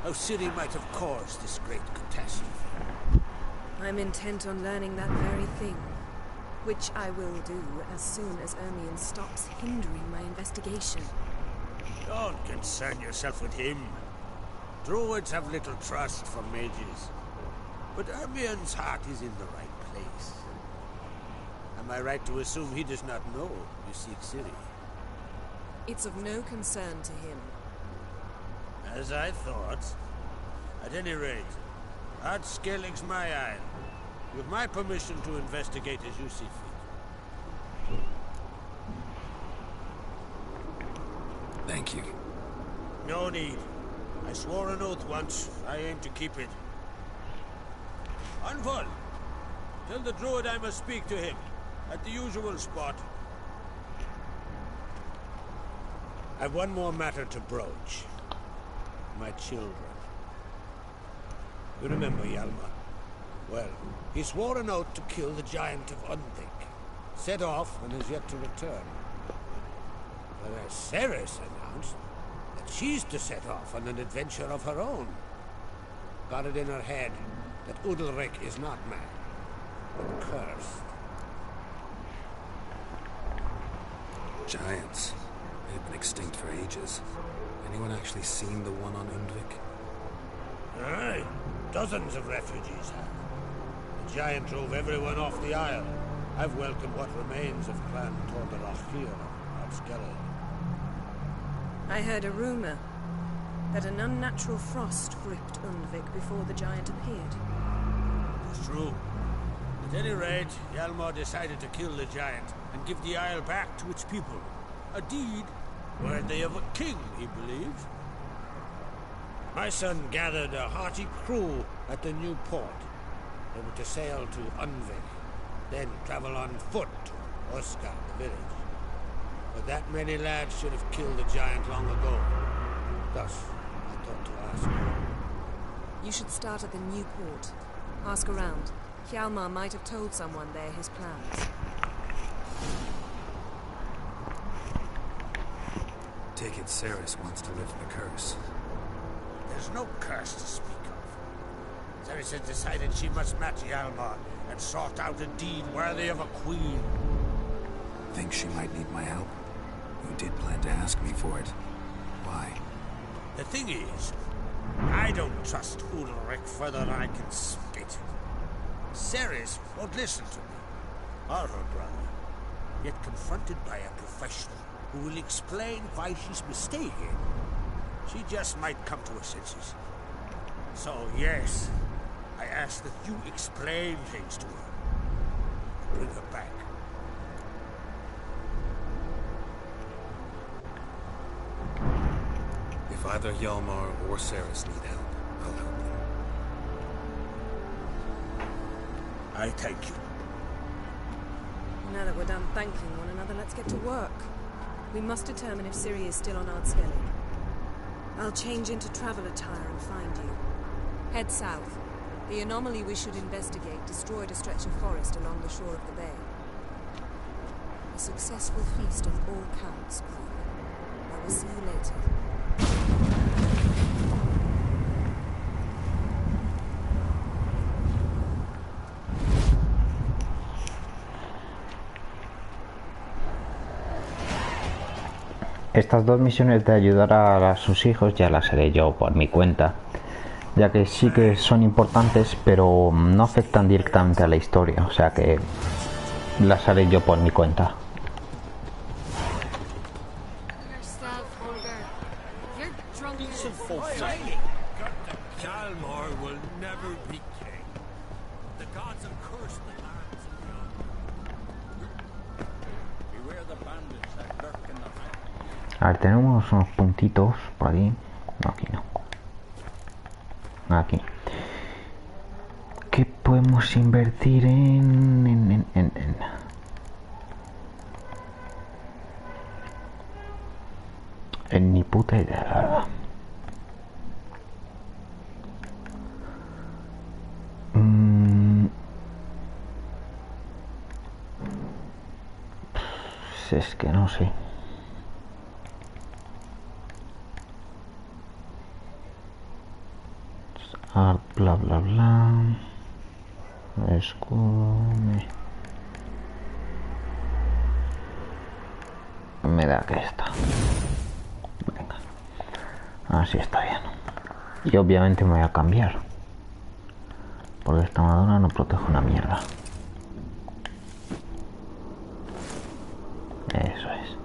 Speaker 7: how Ciri might have caused this great catastrophe.
Speaker 6: I'm intent on learning that very thing, which I will do as soon as Ermion stops hindering my investigation.
Speaker 7: Don't concern yourself with him. Druids have little trust for mages. But Ermion's heart is in the right place. Am I right to assume he does not know you seek Ciri?
Speaker 6: It's of no concern to him.
Speaker 7: As I thought. At any rate, Art Skellig's my isle. With my permission to investigate as you see fit.
Speaker 2: Thank you.
Speaker 7: No need. I swore an oath once. I aim to keep it. Anvol! Tell the druid I must speak to him. At the usual spot. I've one more matter to broach. My children. You remember Hjalmar? Well, he swore an oath to kill the giant of Undvik. Set off and is yet to return. But as Ceres announced that she's to set off on an adventure of her own. Got it in her head that Udalric is not mad, but cursed.
Speaker 2: Giants. They've been extinct for ages. Anyone actually seen the one on Undvik?
Speaker 7: Aye. Dozens of refugees have. The giant drove everyone off the isle. I've welcomed what remains of Clan Tordarach here at Skellig.
Speaker 6: I heard a rumor that an unnatural frost gripped Undvik before the giant appeared.
Speaker 7: It's true. At any rate, Hjalmar decided to kill the giant and give the isle back to its people. A deed worthy of a king, he believed. My son gathered a hearty crew at the new port. They were to sail to Undvik, then travel on foot to Oskar, the village. But that many lads should have killed the giant long ago. Thus, I thought to ask you.
Speaker 6: You should start at the new port. Ask around. Hjalmar might have told someone there his plans.
Speaker 2: Take it Ceres wants to lift the curse.
Speaker 7: There's no curse to speak of. Ceres has decided she must match Hjalmar and sought out a deed worthy of a queen.
Speaker 2: Think she might need my help? You did plan to ask me for it. Why?
Speaker 7: The thing is, I don't trust Udalric further than I can spit. Ceres won't listen to me, or her brother. Yet confronted by a professional who will explain why she's mistaken, she just might come to her senses. So yes, I ask that you explain things to her. Bring her back.
Speaker 2: If either Hjalmar or Ceres need help, I'll help them.
Speaker 7: I thank you.
Speaker 6: Now that we're done thanking one another, let's get to work. We must determine if Ciri is still on Ard Skellig. I'll change into travel attire and find you. Head south. The anomaly we should investigate destroyed a stretch of forest along the shore of the bay. A successful feast on all counts, Cole. I will see you later.
Speaker 1: Estas dos misiones de ayudar a sus hijos ya las haré yo por mi cuenta, ya que sí que son importantes, pero no afectan directamente a la historia, o sea que las haré yo por mi cuenta. A ver, tenemos unos puntitos por aquí. No, aquí no. Aquí. ¿Qué podemos invertir en ni puta idea, la verdad. Es que no sé. Art, bla bla bla. Escudo. Me da que esta. Venga. Así está bien. Y obviamente me voy a cambiar. Porque esta armadura no protege una mierda. Eso es.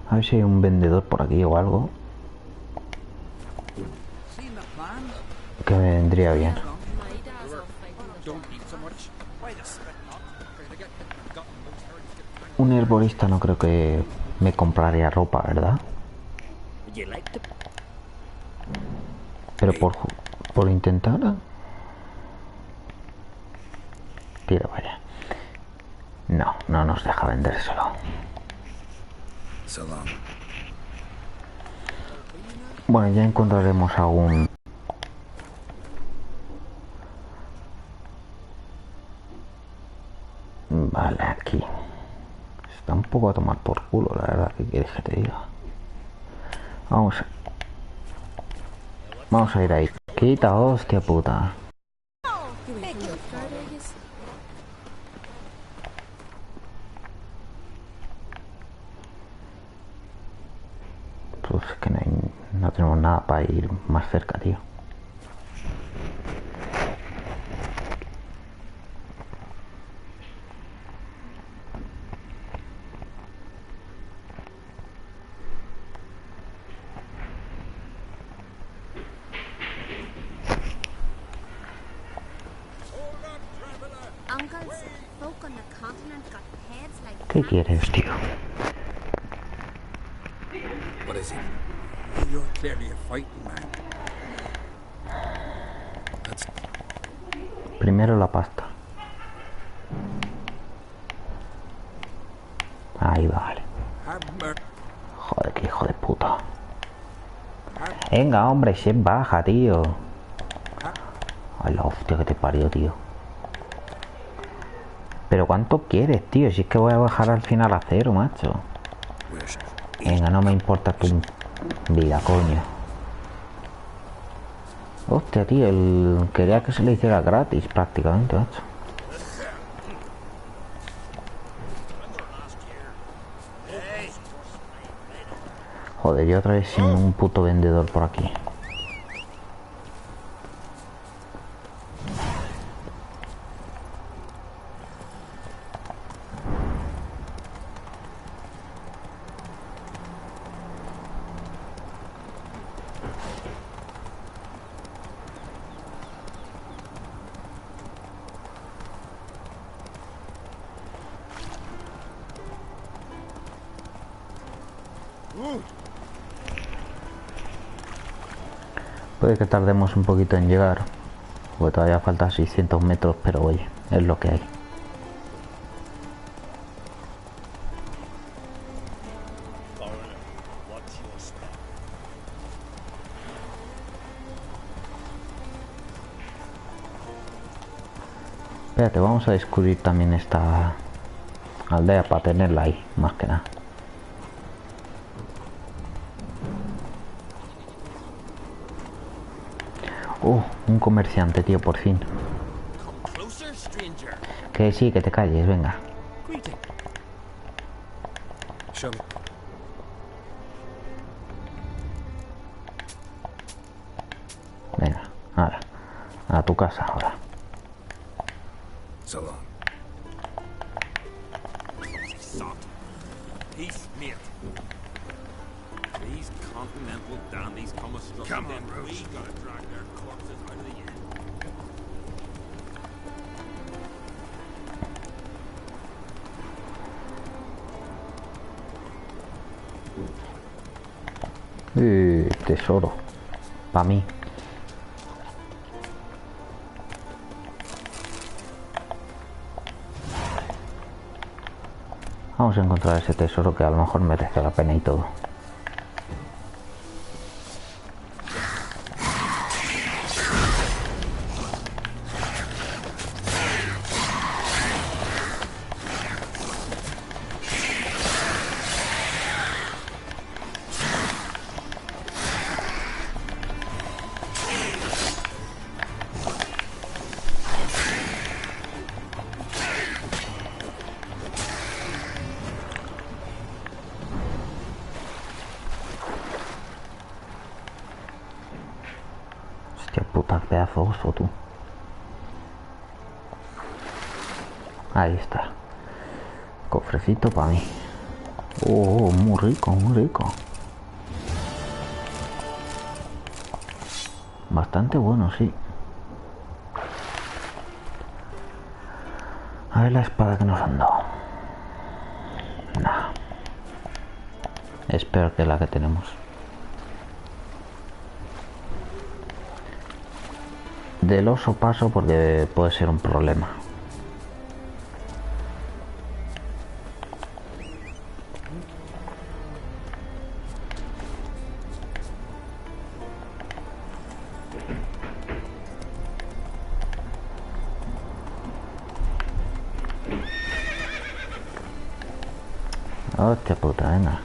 Speaker 1: A ver si hay un vendedor por aquí o algo que me vendría bien. Un herborista no creo que me compraría ropa, ¿verdad? Pero por intentar... Tira, vaya. No nos deja vendérselo. Bueno, ya encontraremos algún... Vale, aquí. Está un poco a tomar por culo, la verdad, que quieres que te diga. Vamos a ir ahí. Quita, hostia puta. Pues es que no tenemos nada para ir más cerca, tío. ¿Qué quieres, tío?
Speaker 2: What is it? You're clearly a fighting man.
Speaker 1: Primero la pasta. Ahí vale. Joder, qué hijo de puta. Venga, hombre, se baja, tío. Ay, la hostia que te parió, tío. Pero ¿cuánto quieres, tío? Si es que voy a bajar al final a cero, macho. Venga, no me importa tu vida, coño. Hostia, tío, quería que se le hiciera gratis prácticamente, macho. Joder, yo otra vez sin un puto vendedor por aquí. Puede que tardemos un poquito en llegar, porque todavía falta 600 metros, pero oye, es lo que hay. Espérate, vamos a descubrir también esta aldea para tenerla ahí, más que nada. Un comerciante, tío, por fin. Que sí, que te calles, venga. Venga, ahora. A tu casa ahora.
Speaker 2: So long.
Speaker 9: These continental dandies come a
Speaker 2: Come on, Rose.
Speaker 9: We gotta drag their corpses out of the inn.
Speaker 1: Tesoro. Pa' mí. Vamos a encontrar ese tesoro que a lo mejor merece la pena y todo. Puta pedazo de oso, tú. Ahí está. Cofrecito para mí. Oh, muy rico, muy rico. Bastante bueno, sí. A ver la espada que nos han dado. Nah. Es peor que la que tenemos. Del oso paso porque puede ser un problema. Hostia puta, venga.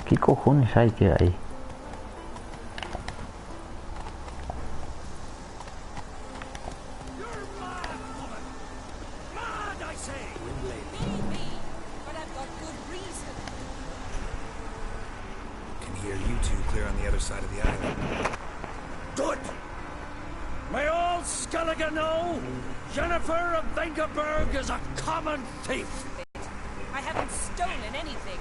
Speaker 1: ¿Qué cojones hay que hay?
Speaker 2: Can hear you two clear on the other side of the island.
Speaker 5: Good! May all Skellige know Yennefer of Vengerberg is a common thief!
Speaker 6: I haven't stolen anything.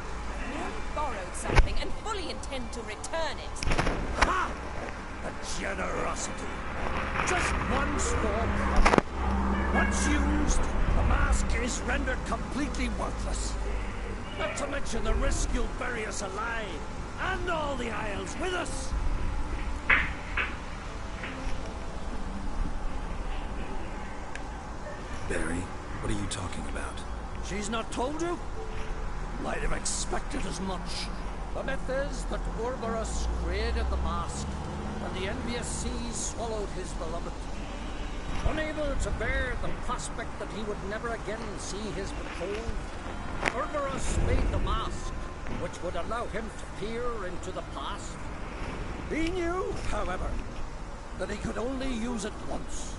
Speaker 6: Merely borrowed something and fully intend to return it.
Speaker 5: Ha! The generosity. Just one small problem. Once used, the mask is rendered completely worthless. Not to mention the risk you'll bury us alive, and all the Isles with us.
Speaker 2: Barry, what are you talking about?
Speaker 5: She's not told you? Might have expected as much. The myth is that Urberus created the mask, and the envious seas swallowed his beloved. Unable to bear the prospect that he would never again see his betrothed, Urberus made the mask, which would allow him to peer into the past. He knew, however, that he could only use it once.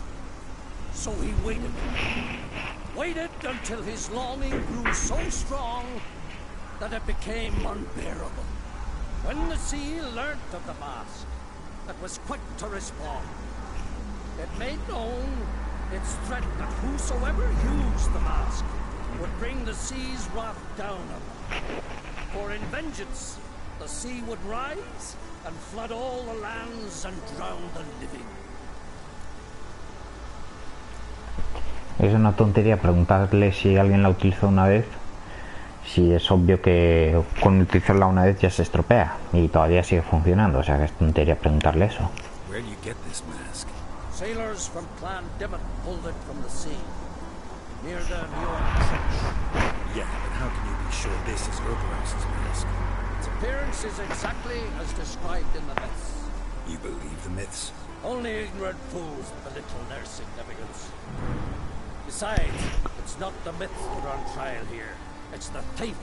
Speaker 5: So he waited. Waited until his longing grew so strong that it became unbearable. When the sea learnt of the mask, it was quick to respond. It made known its threat that whosoever used the mask would bring the sea's wrath down on them. For in vengeance, the sea would rise and flood all the lands and drown the living.
Speaker 1: Es una tontería preguntarle si alguien la utilizó una vez, si es obvio que con utilizarla una vez ya se estropea y todavía sigue funcionando, o sea que es tontería preguntarle eso.
Speaker 2: Where do you get this mask?
Speaker 5: Sailors from Clan Dimmock pulled it from the sea, near the Muir Trench.
Speaker 2: Yeah, but how can you be sure this is Urberos's mask?
Speaker 5: Its appearance is exactly as described in the myths.
Speaker 2: You believe the myths?
Speaker 5: Only ignorant fools belittle their significance. Besides, it's not the myths that are on trial here. It's the thief.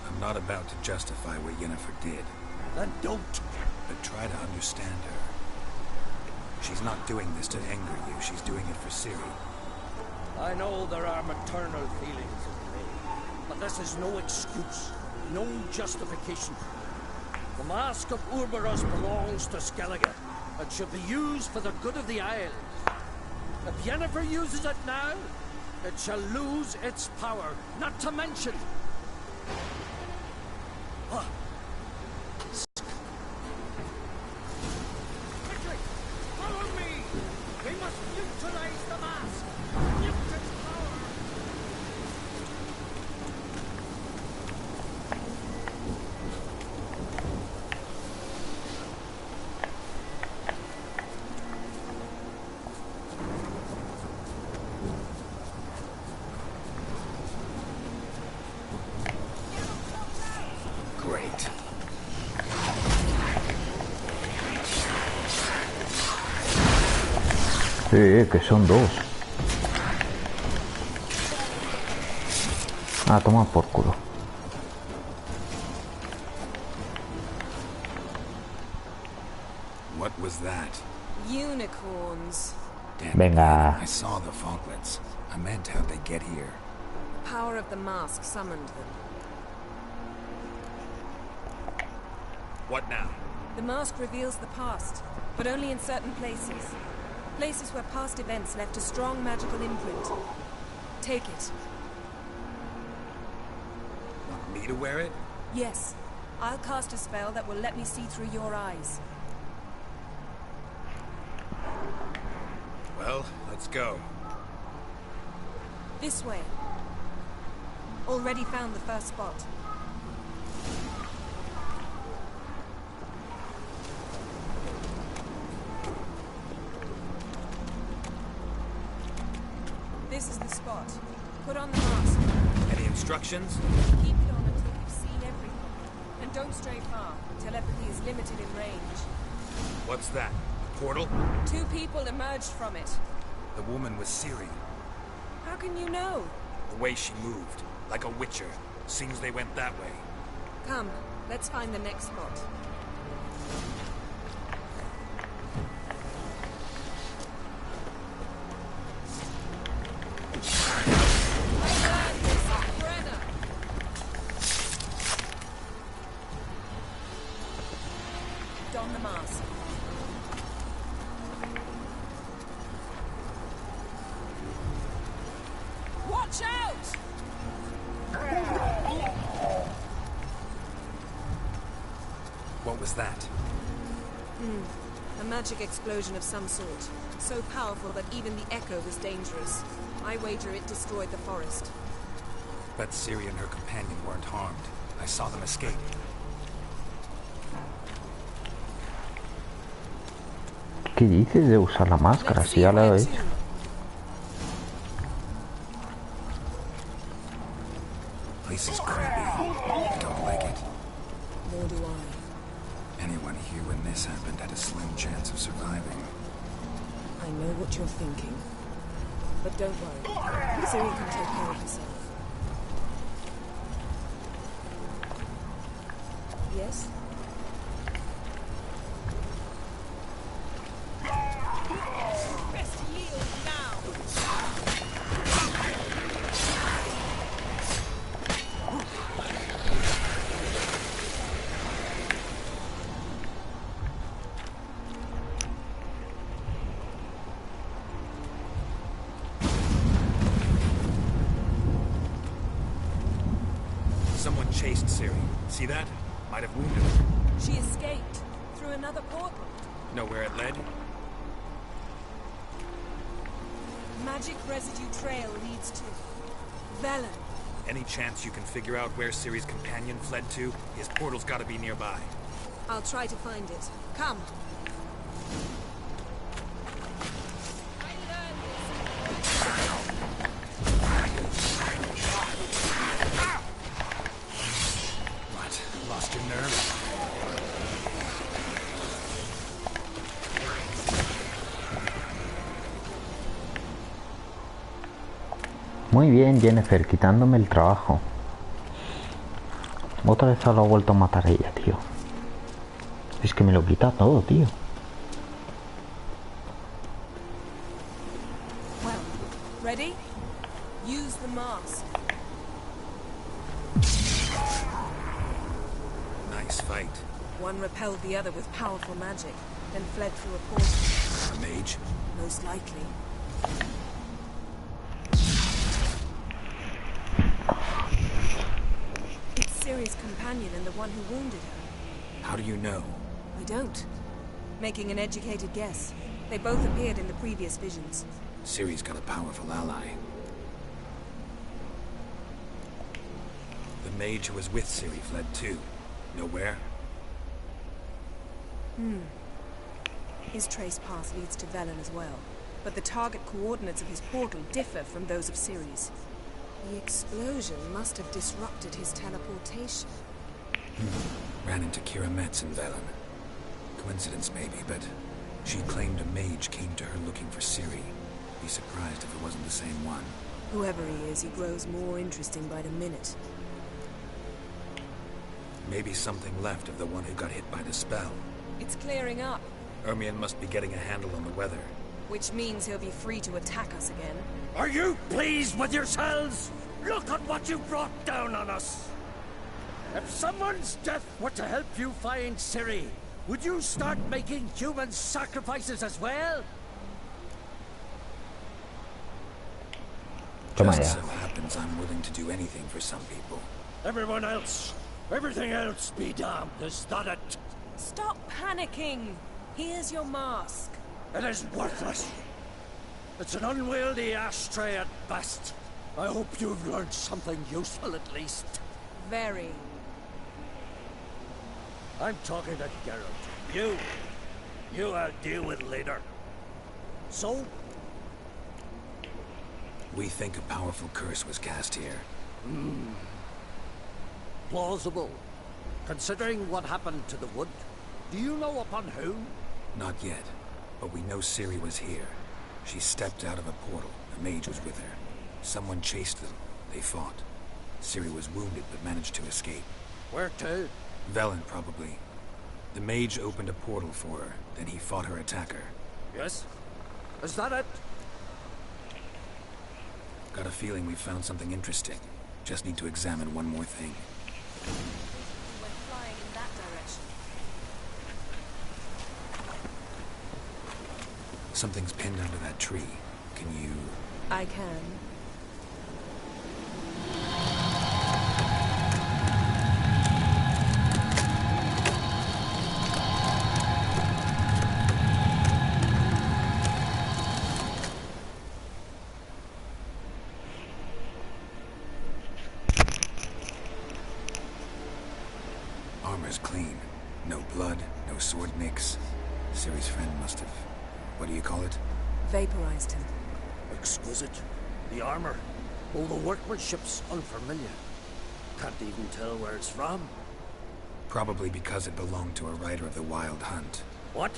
Speaker 2: I'm not about to justify what Yennefer did,
Speaker 5: Then don't.
Speaker 2: but try to understand her. She's not doing this to anger you, she's doing it for Ciri.
Speaker 5: I know there are maternal feelings in play, but this is no excuse, no justification. The Mask of Urberos belongs to Skellige, and should be used for the good of the Isle. If Yennefer uses it now, it shall lose its power, not to mention... Quickly, follow me! We must neutralize the mask! Nuke its power!
Speaker 2: Great.
Speaker 1: Que son dos. Ah, toma por culo.
Speaker 2: What was that?
Speaker 6: Unicorns.
Speaker 2: Damn
Speaker 1: Venga.
Speaker 2: it, I saw the Falklets. I meant how'd they get here.
Speaker 6: Power of the mask summoned them.
Speaker 9: What now?
Speaker 6: The mask reveals the past, but only in certain places. Places where past events left a strong magical imprint. Take it.
Speaker 2: Want me to wear it?
Speaker 6: Yes. I'll cast a spell that will let me see through your eyes.
Speaker 2: Well, let's go.
Speaker 6: This way. Already found the first spot. This is the spot. Put on the mask.
Speaker 2: Any instructions?
Speaker 6: Keep it on until you've seen everything. And don't stray far. Telepathy is limited in range.
Speaker 2: What's that? A portal?
Speaker 6: 2 people emerged from it.
Speaker 2: The woman was Ciri.
Speaker 6: How can you know?
Speaker 2: The way she moved, like a witcher. Seems they went that way.
Speaker 6: Come, let's find the next spot. Don the mask. Watch out!
Speaker 2: What was that?
Speaker 6: A magic explosion of some sort. So powerful that even the echo was dangerous. I wager it destroyed the forest.
Speaker 2: But Ciri and her companion weren't harmed. I saw them escape.
Speaker 1: ¿Qué dices de usar la máscara? Si ya la he hecho.
Speaker 2: Place is creepy. I don't like it.
Speaker 6: Nor do I.
Speaker 2: Anyone here when this happened had a slim chance of surviving.
Speaker 6: I know what you're thinking. But don't worry. Ciri can take care of herself. Yes? Best yield now!
Speaker 9: Ciri. See that? Might have wounded her.
Speaker 6: She escaped through another portal.
Speaker 9: Know where it led?
Speaker 6: Magic residue trail leads to Velen.
Speaker 9: Any chance you can figure out where Ciri's companion fled to? His portal's gotta be nearby.
Speaker 6: I'll try to find it. Come.
Speaker 9: What? Lost your nerve?
Speaker 1: Muy bien, Yennefer, quitándome el trabajo. Otra vez lo ha vuelto a matar ella, tío. Es que me lo quita todo, tío.
Speaker 6: Well, ready? Use the mask.
Speaker 9: Nice fight.
Speaker 6: One repelled the other with powerful magic, then fled through a portal.
Speaker 9: A mage?
Speaker 6: Most likely. It's Ciri's companion and the one who wounded her.
Speaker 9: How do you know?
Speaker 6: I don't. Making an educated guess. They both appeared in the previous visions.
Speaker 2: Ciri's got a powerful ally.
Speaker 9: The mage who was with Ciri fled too. Know where?
Speaker 6: His trace path leads to Velen as well. But the target coordinates of his portal differ from those of Ciri's. The explosion must have disrupted his teleportation.
Speaker 2: Ran into Kira Metz in Velen. Coincidence maybe, but she claimed a mage came to her looking for Ciri. Be surprised if it wasn't the same one.
Speaker 6: Whoever he is, he grows more interesting by the minute.
Speaker 9: Maybe something left of the one who got hit by the spell.
Speaker 6: It's clearing up,
Speaker 9: Ermion must be getting a handle on the weather.
Speaker 6: which means he'll be free to attack us again.
Speaker 5: Are you pleased with yourselves? Look at what you brought down on us! If someone's death were to help you find Ciri, would you start making human sacrifices as well?
Speaker 1: Toma
Speaker 2: Just
Speaker 1: ya.
Speaker 2: so happens I'm willing to do anything for some people.
Speaker 5: Everyone else, everything else be damned, is that it?
Speaker 6: Stop panicking! Here's your mask.
Speaker 5: It is worthless. It's an unwieldy ashtray at best. I hope you've learned something useful at least.
Speaker 6: Very.
Speaker 5: I'm talking to Geralt. You I'll deal with later. So,
Speaker 2: We think a powerful curse was cast here.
Speaker 5: plausible. Considering what happened to the wood, do you know upon whom?
Speaker 2: Not yet, but we know Ciri was here. She stepped out of a portal. A mage was with her. Someone chased them. They fought. Ciri was wounded but managed to escape.
Speaker 5: Where to?
Speaker 2: Velen, probably. The mage opened a portal for her, then he fought her attacker.
Speaker 5: Yes? Is that it?
Speaker 2: Got a feeling we found something interesting. Just need to examine one more thing.
Speaker 6: We're flying in that direction.
Speaker 2: Something's pinned under that tree. Can you...
Speaker 6: I can.
Speaker 2: Armor's clean. No blood, no sword nicks. Ciri's friend must have... What do you call it?
Speaker 6: Vaporized him.
Speaker 5: Exquisite. The armor. All the workmanship's unfamiliar. Can't even tell where it's from.
Speaker 2: Probably because it belonged to a rider of the Wild Hunt.
Speaker 5: What?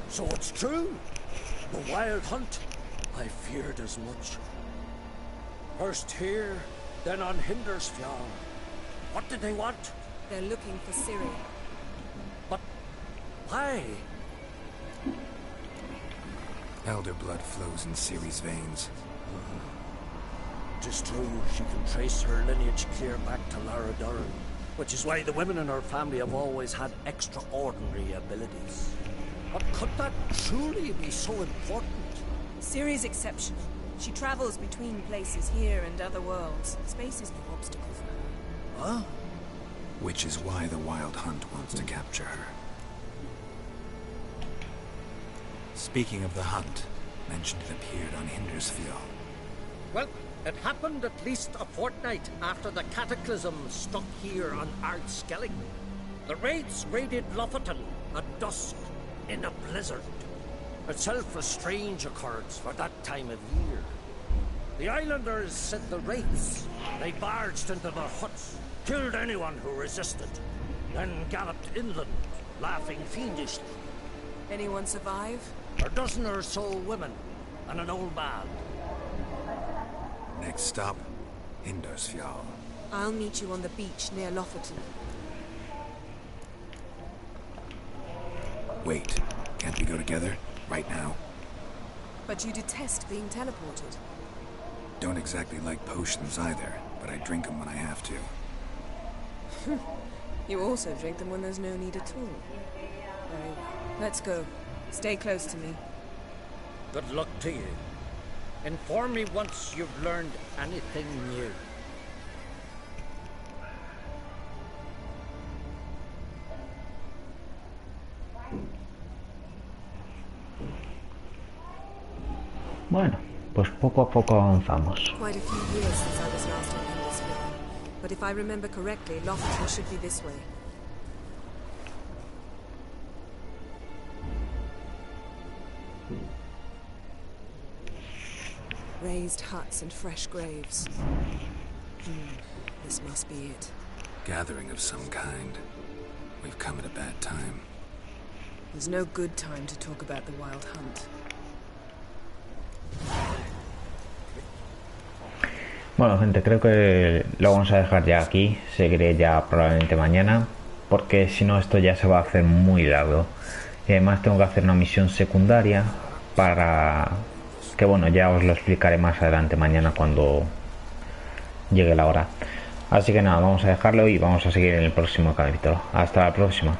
Speaker 5: So it's true? The Wild Hunt? I feared as much. First here, then on Hindersfjall. What did they want?
Speaker 6: They're looking for Ciri.
Speaker 5: But why?
Speaker 2: Elder blood flows in Ciri's veins.
Speaker 5: Tis true, she can trace her lineage clear back to Lara Durran, which is why the women in her family have always had extraordinary abilities. But could that truly be so important?
Speaker 6: Ciri's exceptional. She travels between places here and other worlds. Space is no obstacle for her.
Speaker 5: Huh?
Speaker 2: Which is why the Wild Hunt wants to capture her. Speaking of the hunt, mentioned it appeared on Hindersfield.
Speaker 5: Well, it happened at least a fortnight after the cataclysm struck here on Ardskellig. The raids raided Lofoten at dusk in a blizzard. Itself a strange occurrence for that time of year. The islanders said the wraiths. They barged into their huts, killed anyone who resisted, then galloped inland, laughing fiendishly.
Speaker 6: Anyone survive?
Speaker 5: A dozen or so women and an old man.
Speaker 2: Next stop, Hindersfjall.
Speaker 6: I'll meet you on the beach near Lofoten.
Speaker 2: Wait, can't we go together? Right now?
Speaker 6: But you detest being teleported.
Speaker 2: Don't exactly like potions either, but I drink them when I have to.
Speaker 6: You also drink them when there's no need at all. Very well. Let's go. Stay close to me.
Speaker 5: Good luck to you. Inform me once you've learned anything new.
Speaker 1: Bueno, pues poco a poco avanzamos.
Speaker 6: Quite a few years since I was last on Hindersfield. But if I remember correctly, Lofoten should be this way. Raised huts and fresh graves. This must be it.
Speaker 2: Gathering of some kind. We've come at a bad time.
Speaker 6: There's no good time to talk about the Wild Hunt.
Speaker 1: Bueno, gente, creo que lo vamos a dejar ya aquí. Seguiré ya probablemente mañana, porque si no esto ya se va a hacer muy largo. Y además tengo que hacer una misión secundaria para que, bueno, ya os lo explicaré más adelante mañana cuando llegue la hora. Así que nada, vamos a dejarlo y vamos a seguir en el próximo capítulo. Hasta la próxima.